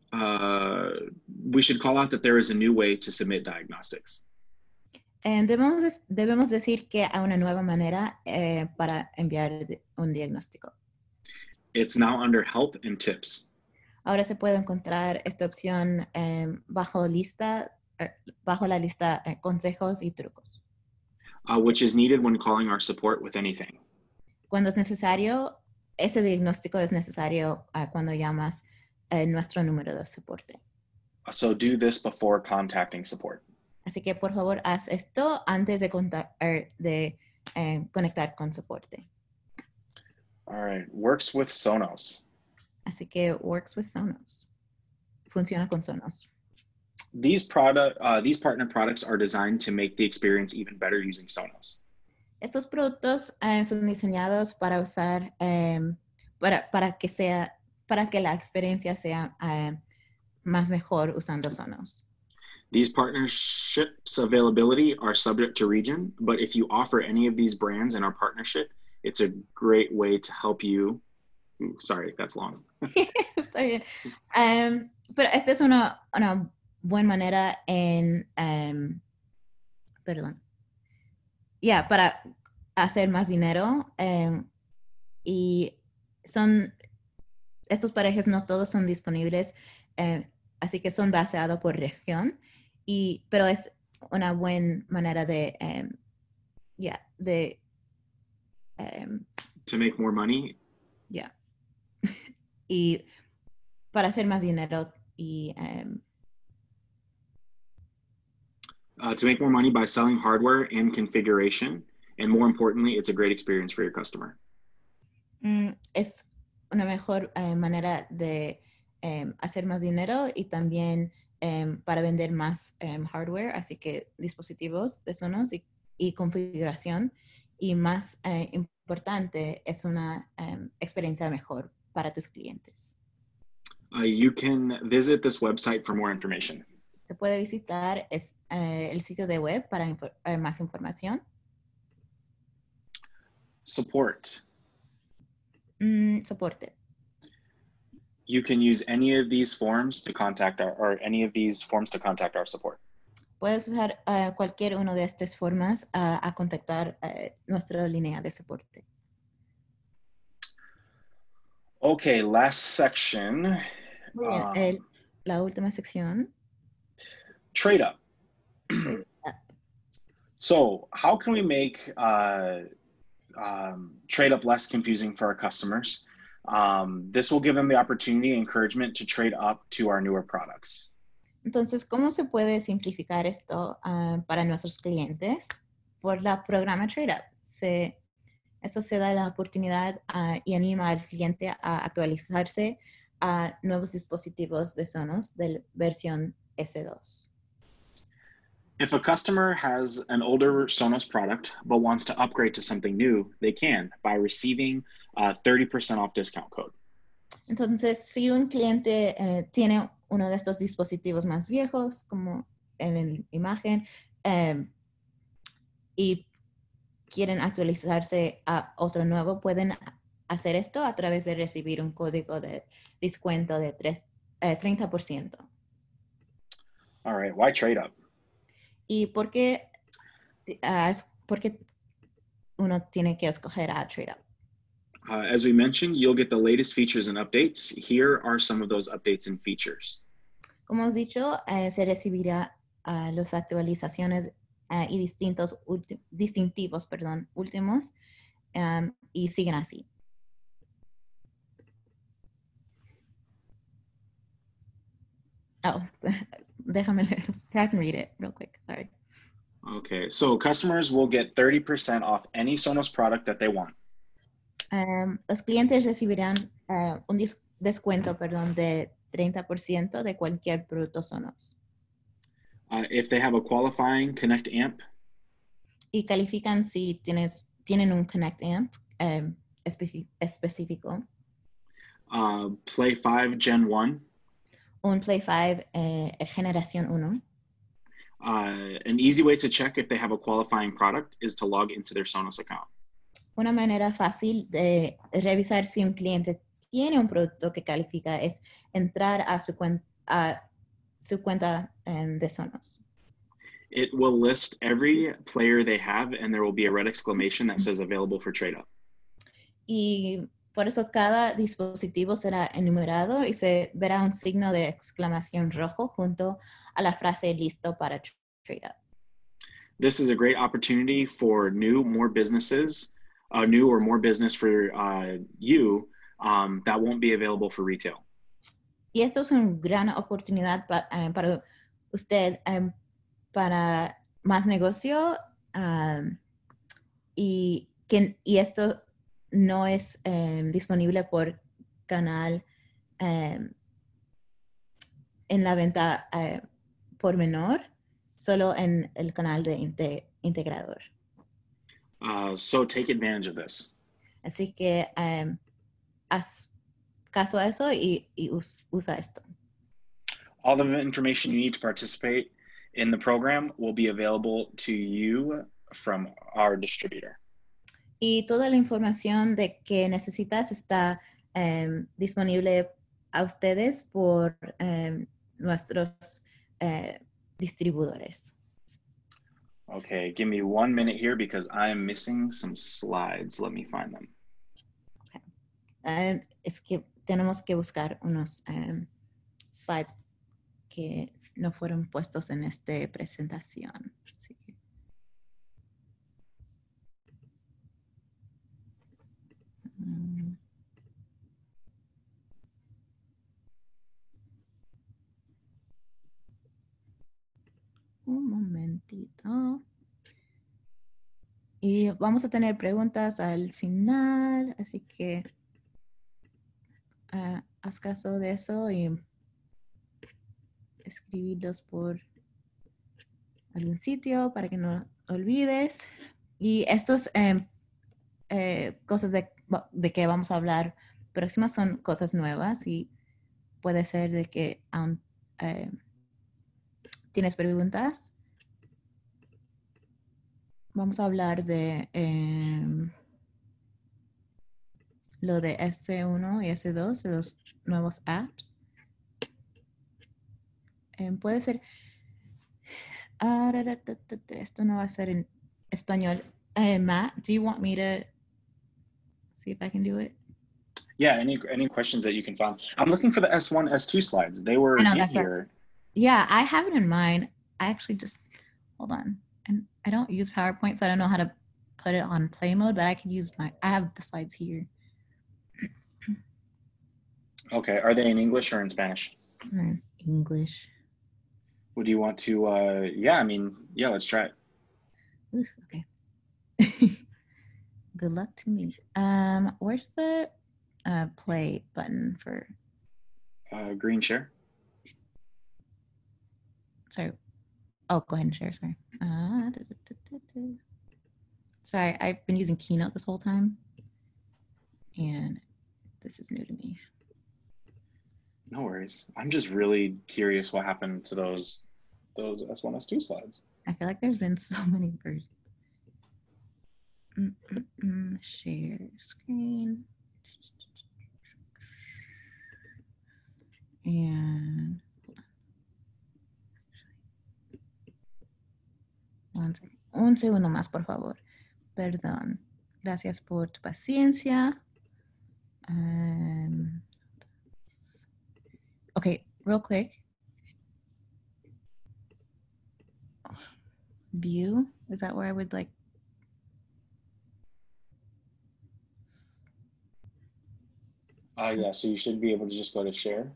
We should call out that there is a new way to submit diagnostics. Debemos decir que hay una nueva manera para enviar un diagnóstico. It's now under help and tips. Ahora se puede encontrar esta opción bajo la lista consejos y trucos. Which is needed when calling our support with anything. Cuando es necesario, ese diagnóstico es necesario cuando llamas nuestro número de soporte. So do this before contacting support. Así que por favor haz esto antes de conectar con soporte. All right, works with Sonos. Así que works with Sonos. Funciona con Sonos. These partner products are designed to make the experience even better using Sonos. Estos productos son diseñados para usar, para que la experiencia sea más mejor usando Sonos. These partnerships availability are subject to region, but if you offer any of these brands in our partnership, it's a great way to help you. Sorry, that's long. Está bien. Pero esta es una buena manera en, para hacer más dinero. Y estos parejas no todos son disponibles, así que son basados por región, pero es una buena manera de, To make more money. Y para hacer más dinero y to make more money by selling hardware and configuration, and more importantly, it's a great experience for your customer. Es una mejor manera de hacer más dinero y también para vender más hardware, así que dispositivos de Sonos y configuración, y más importante, es una experiencia mejor para tus clientes. You can visit this website for more information. Se puede visitar el sitio de web para más información. Support. Soporte. You can use any of these forms to contact our support. Puedes usar cualquier una de estas formas a contactar nuestra línea de soporte. Okay, last section. Muy bien, la última sección. Trade up. Trade up. So how can we make trade up less confusing for our customers? This will give them the opportunity and encouragement to trade up to our newer products. Entonces, ¿cómo se puede simplificar esto para nuestros clientes? Por la programa Trade Up. Eso se da la oportunidad y anima al cliente a actualizarse a nuevos dispositivos de Sonos de versión S2. If a customer has an older Sonos product but wants to upgrade to something new, they can by receiving a 30% off discount code. Entonces, si un cliente tiene uno de estos dispositivos más viejos, como en la imagen, y quieren actualizarse a otro nuevo, pueden hacer esto a través de recibir un código de descuento de 30%. All right, why trade up? ¿Y por qué uno tiene que escoger a Trade Up? As we mentioned, you'll get the latest features and updates. Here are some of those updates and features. Como hemos dicho, se recibirá las actualizaciones y distintivos últimos, y siguen así. Oh, déjame leerlos. I can read it real quick. Sorry. Okay, so customers will get 30% off any Sonos product that they want. Los clientes recibirán un descuento, de 30% de cualquier producto Sonos. If they have a qualifying Connect amp. Y califican si tienen un Connect amp específico. Play 5 Gen 1. Un Play 5 generación 1. An easy way to check if they have a qualifying product is to log into their Sonos account. Una manera fácil de revisar si un cliente tiene un producto que califica es entrar a su cuenta de Sonos. It will list every player they have, and there will be a red exclamation that says available for trade up. Y por eso cada dispositivo será enumerado y se verá un signo de exclamación rojo junto a la frase listo para trade up. This is a great opportunity for new or more business for you that won't be available for retail. Y esto es una gran oportunidad para usted para más negocio, y esto no es disponible por canal en la venta por menor, solo en el canal de integrador. So take advantage of this. Así que haz caso a eso y usa esto. All the information you need to participate in the program will be available to you from our distributor. Y toda la información de que necesitas está disponible a ustedes por nuestros distribuidores. Okay, give me 1 minute here because I am missing some slides. Let me find them. Es que tenemos que buscar unos slides que no fueron puestos en esta presentación. Así que, un momentito. Y vamos a tener preguntas al final, así que haz caso de eso y escribirlos por algún sitio para que no olvides. Y estos cosas de que vamos a hablar próximas son cosas nuevas y puede ser de que aún tienes preguntas. Vamos a hablar de lo de S1 y S2, los nuevos apps. Puede ser... esto no va a ser en español. Matt, do you want me to see if I can do it? Yeah, any questions that you can find. I'm looking for the S1, S2 slides. They were in here. Yeah, I have it in mind. I actually just, hold on. And I don't use PowerPoint, so I don't know how to put it on play mode, but I can use I have the slides here. Okay, are they in English or in Spanish? In English. Would you want to, yeah, let's try it. Ooh, okay. Good luck to me. Where's the play button for? Green share. Sorry. Oh, go ahead and share, sorry. Sorry, I've been using Keynote this whole time. And this is new to me. No worries. I'm just really curious what happened to those S1, S2 slides. I feel like there's been so many versions. Share screen. And un segundo más, por favor. Perdón. Gracias por tu paciencia. Okay, real quick. View, is that where I would like? Yeah, so you should be able to just go to share.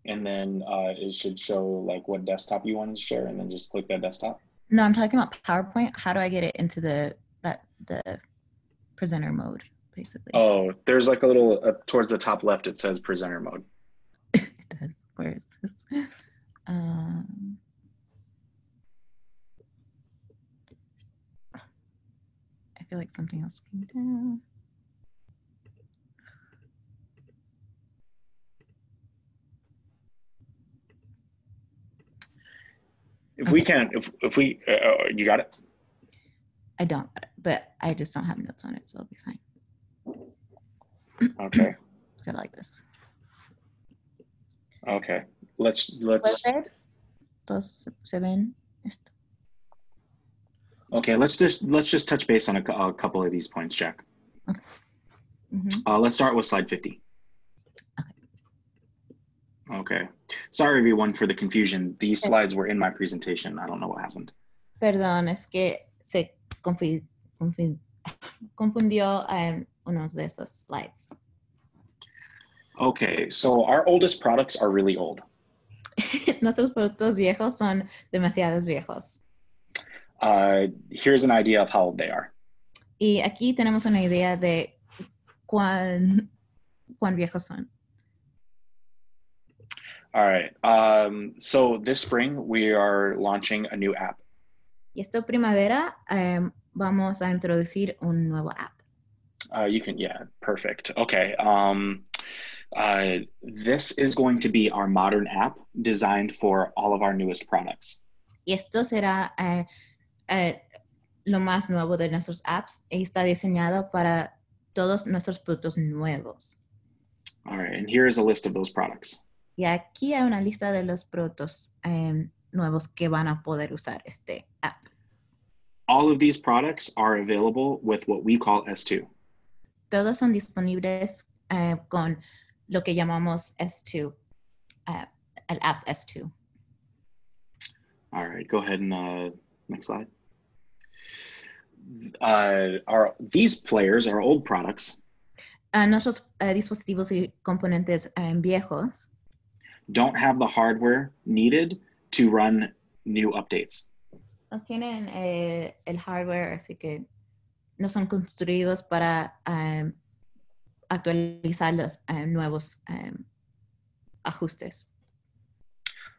And then it should show like what desktop you want to share and then just click that desktop. No, I'm talking about PowerPoint. How do I get it into the presenter mode, basically? Oh, there's like a little towards the top left, it says presenter mode. It does. Where is this? I feel like something else came down. If we can't, if we, you got it? I don't, but I just don't have notes on it, so it'll be fine. Okay. I like this. Okay. Let's. Se ven esto. Okay, let's just touch base on a couple of these points, Jack. Okay. Let's start with slide 50. Okay. Sorry, everyone, for the confusion. These slides were in my presentation. I don't know what happened. Perdón, es que se confundió unos de esos slides. Okay, so our oldest products are really old. Nuestros productos viejos son demasiados viejos. Here's an idea of how old they are. Y aquí tenemos una idea de cuán viejos son. All right. So this spring, we are launching a new app. Y esta primavera vamos a introducir un nuevo app. Yeah, perfect. Okay. This is going to be our modern app designed for all of our newest products. Y esto será lo más nuevo de nuestros apps y está diseñado para todos nuestros productos nuevos. All right, and here is a list of those products. Y aquí hay una lista de los productos nuevos que van a poder usar este app. All of these products are available with what we call S2. Todos son disponibles con lo que llamamos S2, el app S2. All right, go ahead and next slide. These players are old products. Nuestros dispositivos y componentes viejos don't have the hardware needed to run new updates. no tienen el hardware, así que no son construidos para actualizar los nuevos ajustes.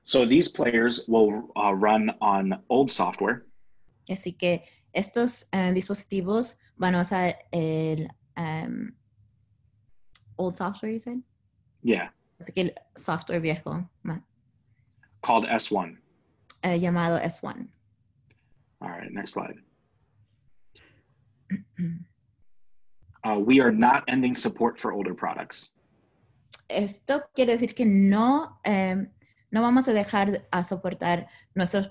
So these players will run on old software. Así que estos dispositivos van a usar el old software, you said? Yeah. Así que el software viejo. Called S1. Llamado S1. All right, next slide. We are not ending support for older products. Esto quiere decir que no vamos a dejar a soportar nuestros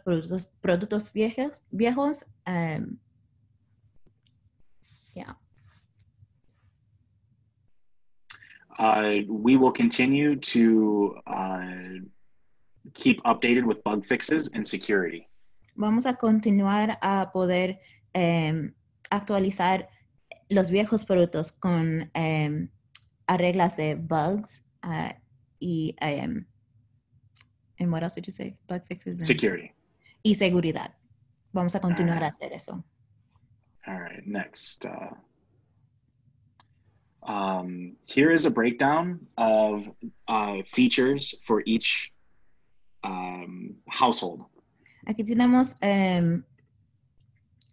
productos viejos. Yeah. We will continue to keep updated with bug fixes and security. Vamos a continuar a poder actualizar los viejos productos con arreglas de bugs y and what else did you say? Bug fixes and Security. Y seguridad. Vamos a continuar a hacer eso. All right, next. Here is a breakdown of features for each household. Aquí tenemos,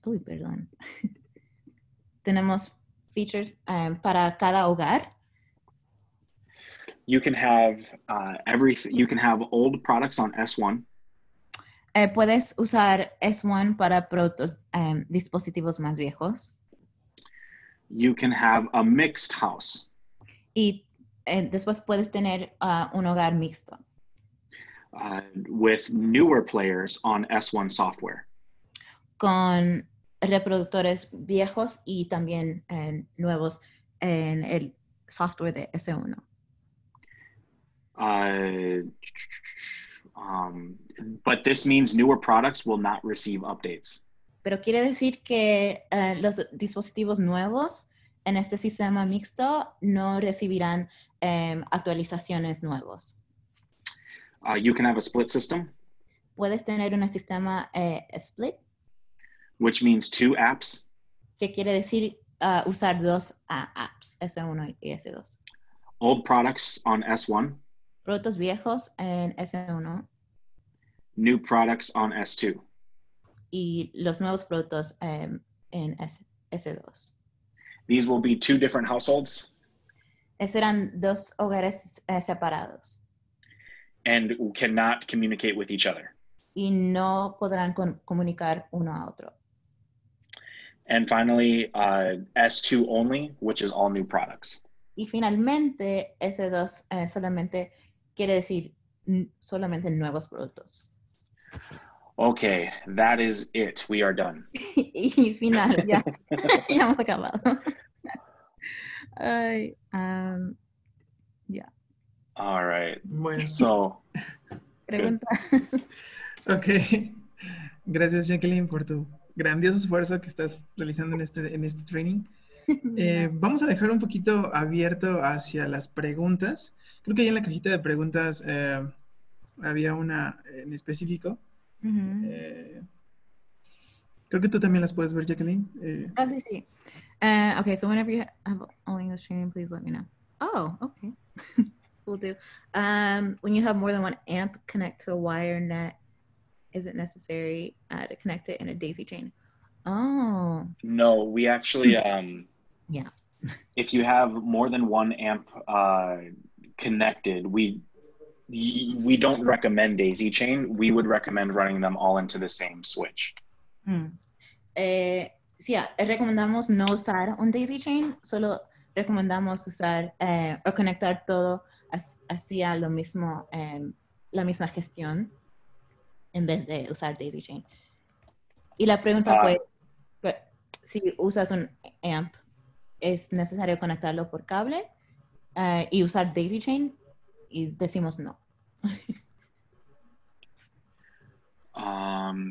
perdón. Tenemos features para cada hogar. You can have You can have old products on S1. Puedes usar S1 para productos, dispositivos más viejos. You can have a mixed house. Y después puedes tener un hogar mixto. With newer players on S1 software. Con reproductores viejos y también nuevos en el software de S1. But this means newer products will not receive updates. Pero quiere decir que los dispositivos nuevos en este sistema mixto no recibirán actualizaciones nuevos. You can have a split system. Puedes tener un sistema split. Which means 2 apps. Que quiere decir usar 2 apps, S1 y S2. Old products on S1. Productos viejos en S1. New products on S2. Y los nuevos productos en S2. These will be 2 different households. Serán 2 hogares separados. And cannot communicate with each other. Y no podrán comunicar uno a otro. And finally, S2 only, which is all new products. Y finalmente, S2 solamente quiere decir solamente nuevos productos. Okay, that is it. We are done. Y final, ya hemos acabado. Yeah. All right. Bueno. So. Pregunta. Ok. Gracias, Jacqueline, por tu grandioso esfuerzo que estás realizando en este training. Vamos a dejar un poquito abierto hacia las preguntas. Creo que ahí en la cajita de preguntas había una en específico. Creo que tú también las puedes ver, Jacqueline. Sí, sí. Okay, so whenever you have only English training, please let me know. Oh, okay. Will do. When you have more than one amp connect to a wire net, is it necessary to connect it in a daisy chain? Oh. No, we actually, yeah. If you have more than one amp connected, we don't recommend daisy chain. We would recommend running them all into the same switch. Sí, recomendamos no usar un daisy chain, solo recomendamos usar o conectar todo hacia lo mismo, la misma gestión. en vez de usar daisy chain. Y la pregunta fue, si usas un amp, ¿es necesario conectarlo por cable y usar daisy chain? Y decimos no.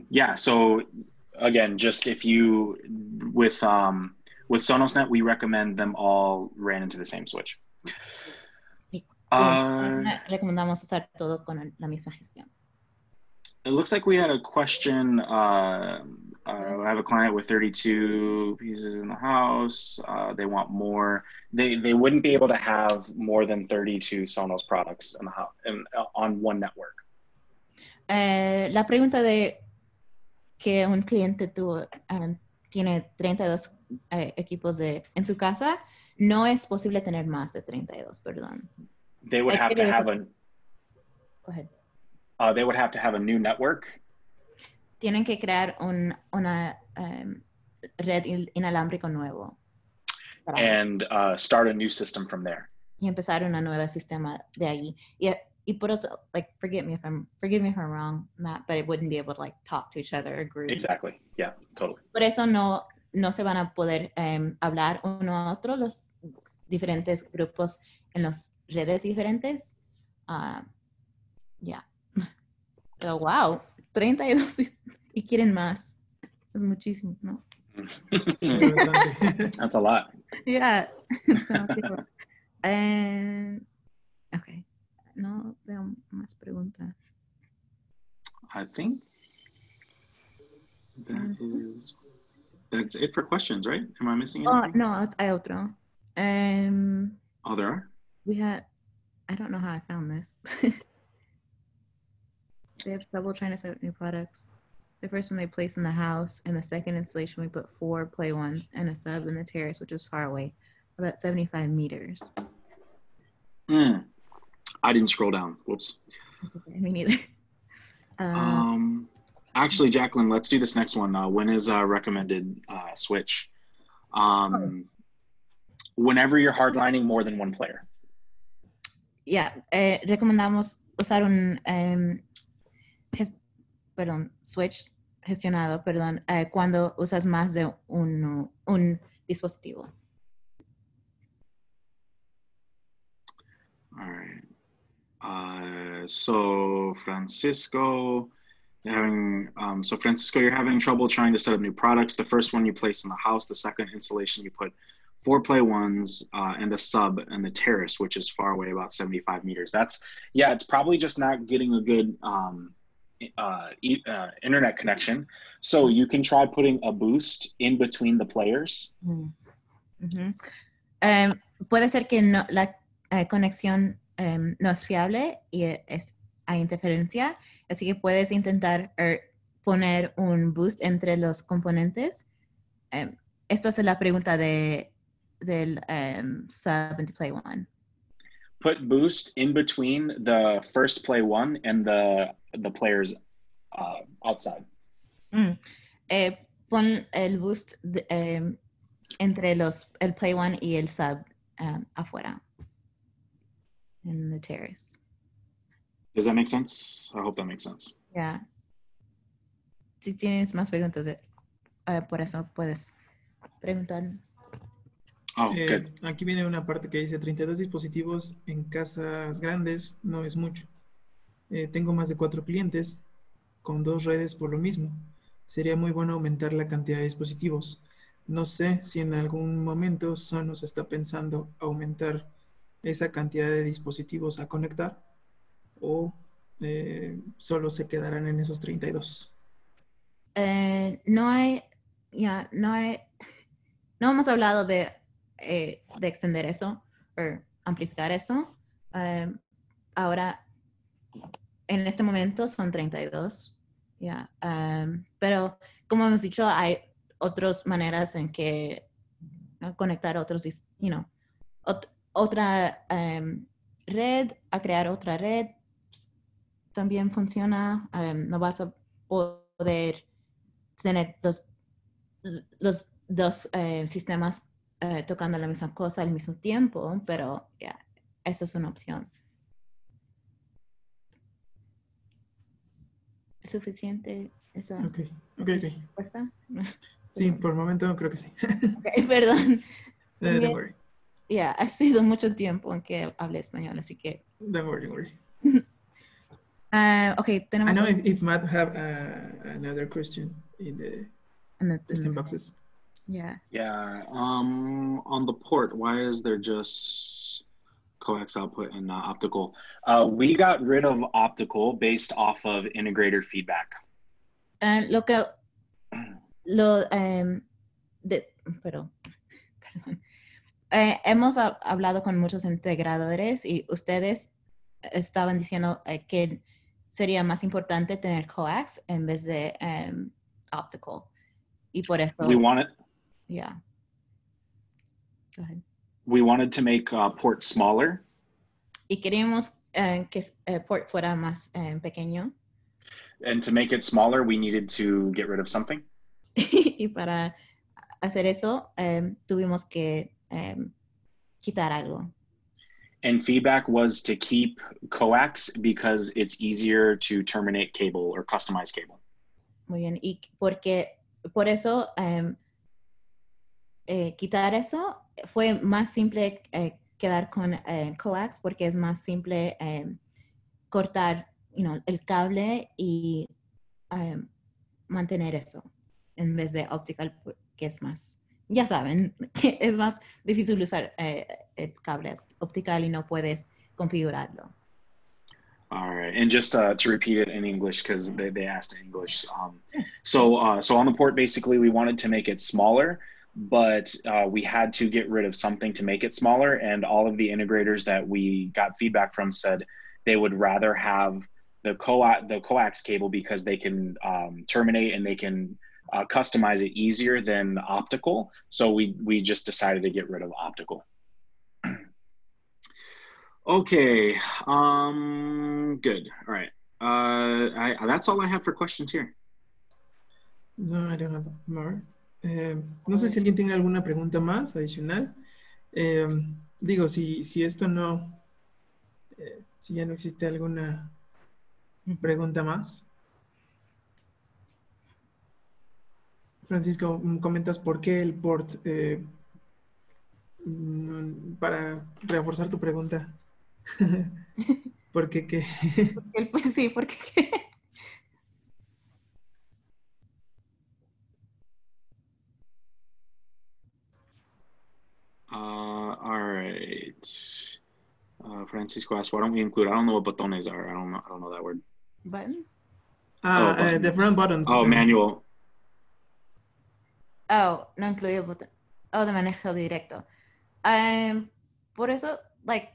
Yeah, so again, just if you with SonosNet, we recommend them all ran into the same switch. Sí. Uh, Recomendamos usar todo con la misma gestión. It looks like we had a question. I have a client with 32 pieces in the house. They want more. They wouldn't be able to have more than 32 Sonos products in the house on one network. La pregunta de que un cliente tiene 32 equipos en su casa, no es posible tener más de 32, perdón. They would have to have a. Go ahead. They would have to have a new network. Tienen que crear una red inalámbrico nuevo. And start a new system from there. Y empezar una nueva sistema de ahí. Y por eso, like, forgive me if I'm wrong, Matt, but it wouldn't be able to like talk to each other or group. Exactly. Yeah, totally. Por eso no se van a poder hablar uno a otro los diferentes grupos en las redes diferentes. Yeah. Pero wow, 32 y quieren más. Es muchísimo, ¿no? That's a lot. Yeah. Okay. No veo más preguntas. I think that's it for questions, right? Am I missing anything? No, hay otro. Oh, there are? I don't know how I found this. They have trouble trying to set up new products. The first one they place in the house, and the second installation we put 4 play ones and a sub in the terrace, which is far away, about 75 meters. I didn't scroll down. Whoops. Okay, me neither. Actually, Jacqueline, let's do this next one. When is recommended switch? Whenever you're hardlining more than one player. Yeah, recomendamos usar un switch gestionado, cuando usas más de un dispositivo. All right. So Francisco, you're having trouble trying to set up new products. The first one you place in the house, the second installation you put 4 play ones and a sub and the terrace, which is far away, about 75 meters. It's probably just not getting a good internet connection. So you can try putting a boost in between the players. Mm-hmm. Puede ser que la conexión no es fiable y hay interferencia, así que puedes intentar poner un boost entre los componentes. Esto es la pregunta del sub into play one. Put boost in between the first play one and the players outside. Pon el boost entre el play one y el sub afuera. In the terrace. Does that make sense? I hope that makes sense. Yeah. Si tienes más preguntas, por eso puedes preguntarnos. Good. Aquí viene una parte que dice 32 dispositivos en casas grandes no es mucho. Tengo más de 4 clientes con 2 redes por lo mismo. Sería muy bueno aumentar la cantidad de dispositivos. No sé si en algún momento Sonos está pensando aumentar esa cantidad de dispositivos a conectar o solo se quedarán en esos 32. No hemos hablado de extender eso o amplificar eso. Ahora, en este momento son 32. Pero, como hemos dicho, hay otras maneras en que conectar otros, otra red, a crear otra red. También funciona. No vas a poder tener los dos sistemas tocando la misma cosa al mismo tiempo, pero esa es una opción. suficiente esa Ok. respuesta? Sí, por el momento creo que sí. Ok, perdón. Don't También, worry. ya, ha sido mucho tiempo en que hablé español, así que... Don't worry. Ok, I tenemos... know if Matt have another question in the question boxes. Yeah. Yeah. On the port, why is there just coax output and not optical? We got rid of optical based off of integrator feedback. Lo que... Lo... perdón. Hemos hablado con muchos integradores y ustedes estaban diciendo que sería más importante tener coax en vez de optical. Y por eso... We wanted Yeah. Go ahead. we wanted to make port smaller. Y queríamos que port fuera más pequeño. And to make it smaller, we needed to get rid of something. Y para hacer eso, tuvimos que quitar algo. And feedback was to keep coax because it's easier to terminate cable or customize cable. Muy bien. Y porque por eso quitar eso fue más simple quedar con coax porque es más simple cortar el cable y mantener eso en vez de optical, que es más, ya saben, que es más difícil usar el cable optical y no puedes configurarlo. All right, and just to repeat it in English because they asked in English. So on the port, basically, we wanted to make it smaller, but we had to get rid of something to make it smaller. And all of the integrators that we got feedback from said they would rather have the coax cable because they can terminate and they can customize it easier than optical. So we just decided to get rid of optical. Okay, good. All right. That's all I have for questions here. No, I don't have more. No sé si alguien tiene alguna pregunta más adicional. Digo, si esto no, si ya no existe alguna pregunta más. Francisco, comentas por qué el port, para reforzar tu pregunta. ¿Por qué qué? Pues sí, porque... All right. Francisco asked, why don't we include? I don't know what botones are. I don't know that word. Buttons? Buttons. The front buttons. Oh, manual. Oh, no incluye botón. Oh, de manejo directo. Por eso, like,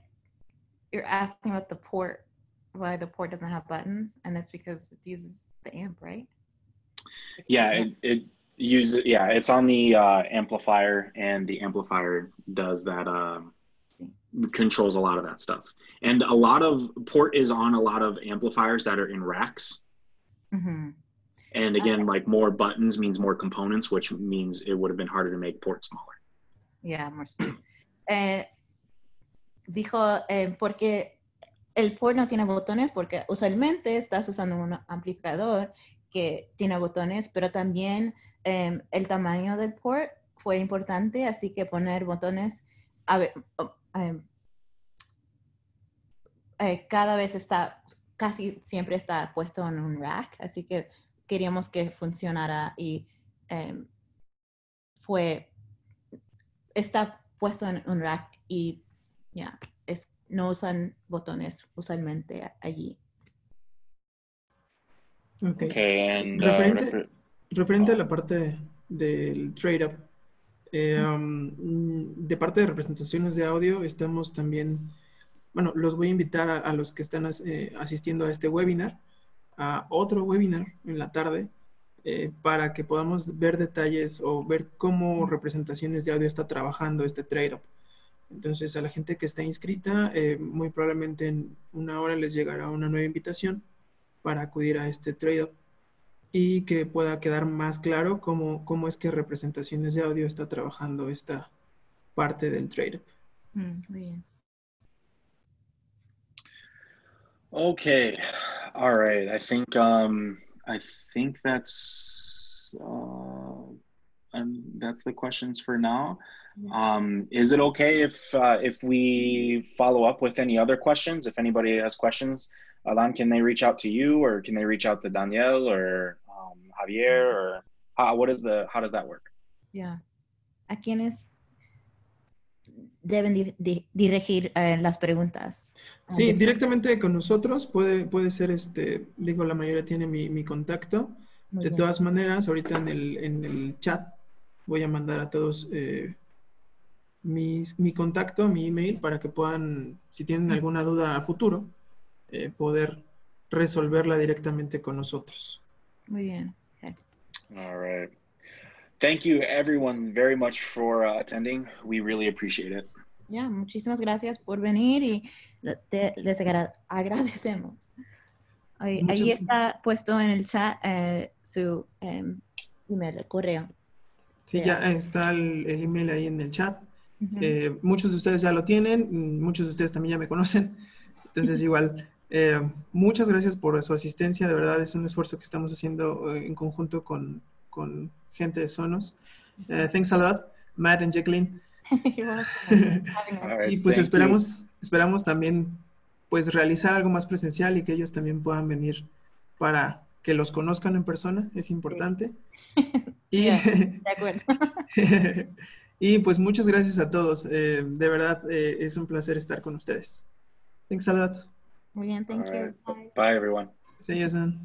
you're asking about the port, why the port doesn't have buttons, and it's because it uses the amp, right? Yeah, it uses, yeah, it's on the amplifier, and the amplifier does that, controls a lot of that stuff. And a lot of port is on a lot of amplifiers that are in racks. Mm-hmm. And again, like more buttons means more components, which means it would have been harder to make port smaller. Yeah, more space. Dijo, porque el port no tiene botones, porque usualmente estás usando un amplificador que tiene botones, pero también el tamaño del port fue importante, así que poner botones cada vez está, casi siempre está puesto en un rack, así que queríamos que funcionara y está puesto en un rack y ya, no usan botones usualmente allí. Okay. And referente a la parte del trade-up, de parte de representaciones de audio, estamos también, bueno, los voy a invitar a los que están asistiendo a este webinar, a otro webinar en la tarde, para que podamos ver detalles o ver cómo representaciones de audio está trabajando este trade-up. Entonces, a la gente que está inscrita, muy probablemente en una hora les llegará una nueva invitación para acudir a este trade-up y que pueda quedar más claro cómo es que representaciones de audio está trabajando esta parte del trade-up. Muy bien. Okay, all right. I think I think that's the questions for now. Is it okay if we follow up with any other questions? If anybody has questions, Alan, can they reach out to you, or can they reach out to Danielle or Javier, or how does that work? Yeah. ¿A quiénes deben dirigir las preguntas? Sí, directamente con nosotros puede ser, digo, la mayoría tiene mi contacto. Muy De bien. todas maneras, ahorita en el chat voy a mandar a todos mi contacto, mi email, para que puedan, si tienen alguna duda a futuro, poder resolverla directamente con nosotros. Muy bien. Okay. All right. Thank you, everyone, very much for attending. We really appreciate it. Ya, muchísimas gracias por venir y les agradecemos. Ahí está puesto en el chat su email, el correo. Sí, ya está el email ahí en el chat. Ujú. Muchos de ustedes ya lo tienen, muchos de ustedes también ya me conocen. Entonces, igual, muchas gracias por su asistencia. De verdad, es un esfuerzo que estamos haciendo en conjunto con gente de Sonos. Thanks a lot, Matt and Jacqueline. You're welcome. All right, Y pues thank you. esperamos también pues realizar algo más presencial y que ellos también puedan venir para que los conozcan en persona, es importante. Y, Yeah, de acuerdo. y pues muchas gracias a todos. De verdad, es un placer estar con ustedes. Thanks a lot. Muy bien, thank All you. right. Bye. Bye, everyone. See you soon.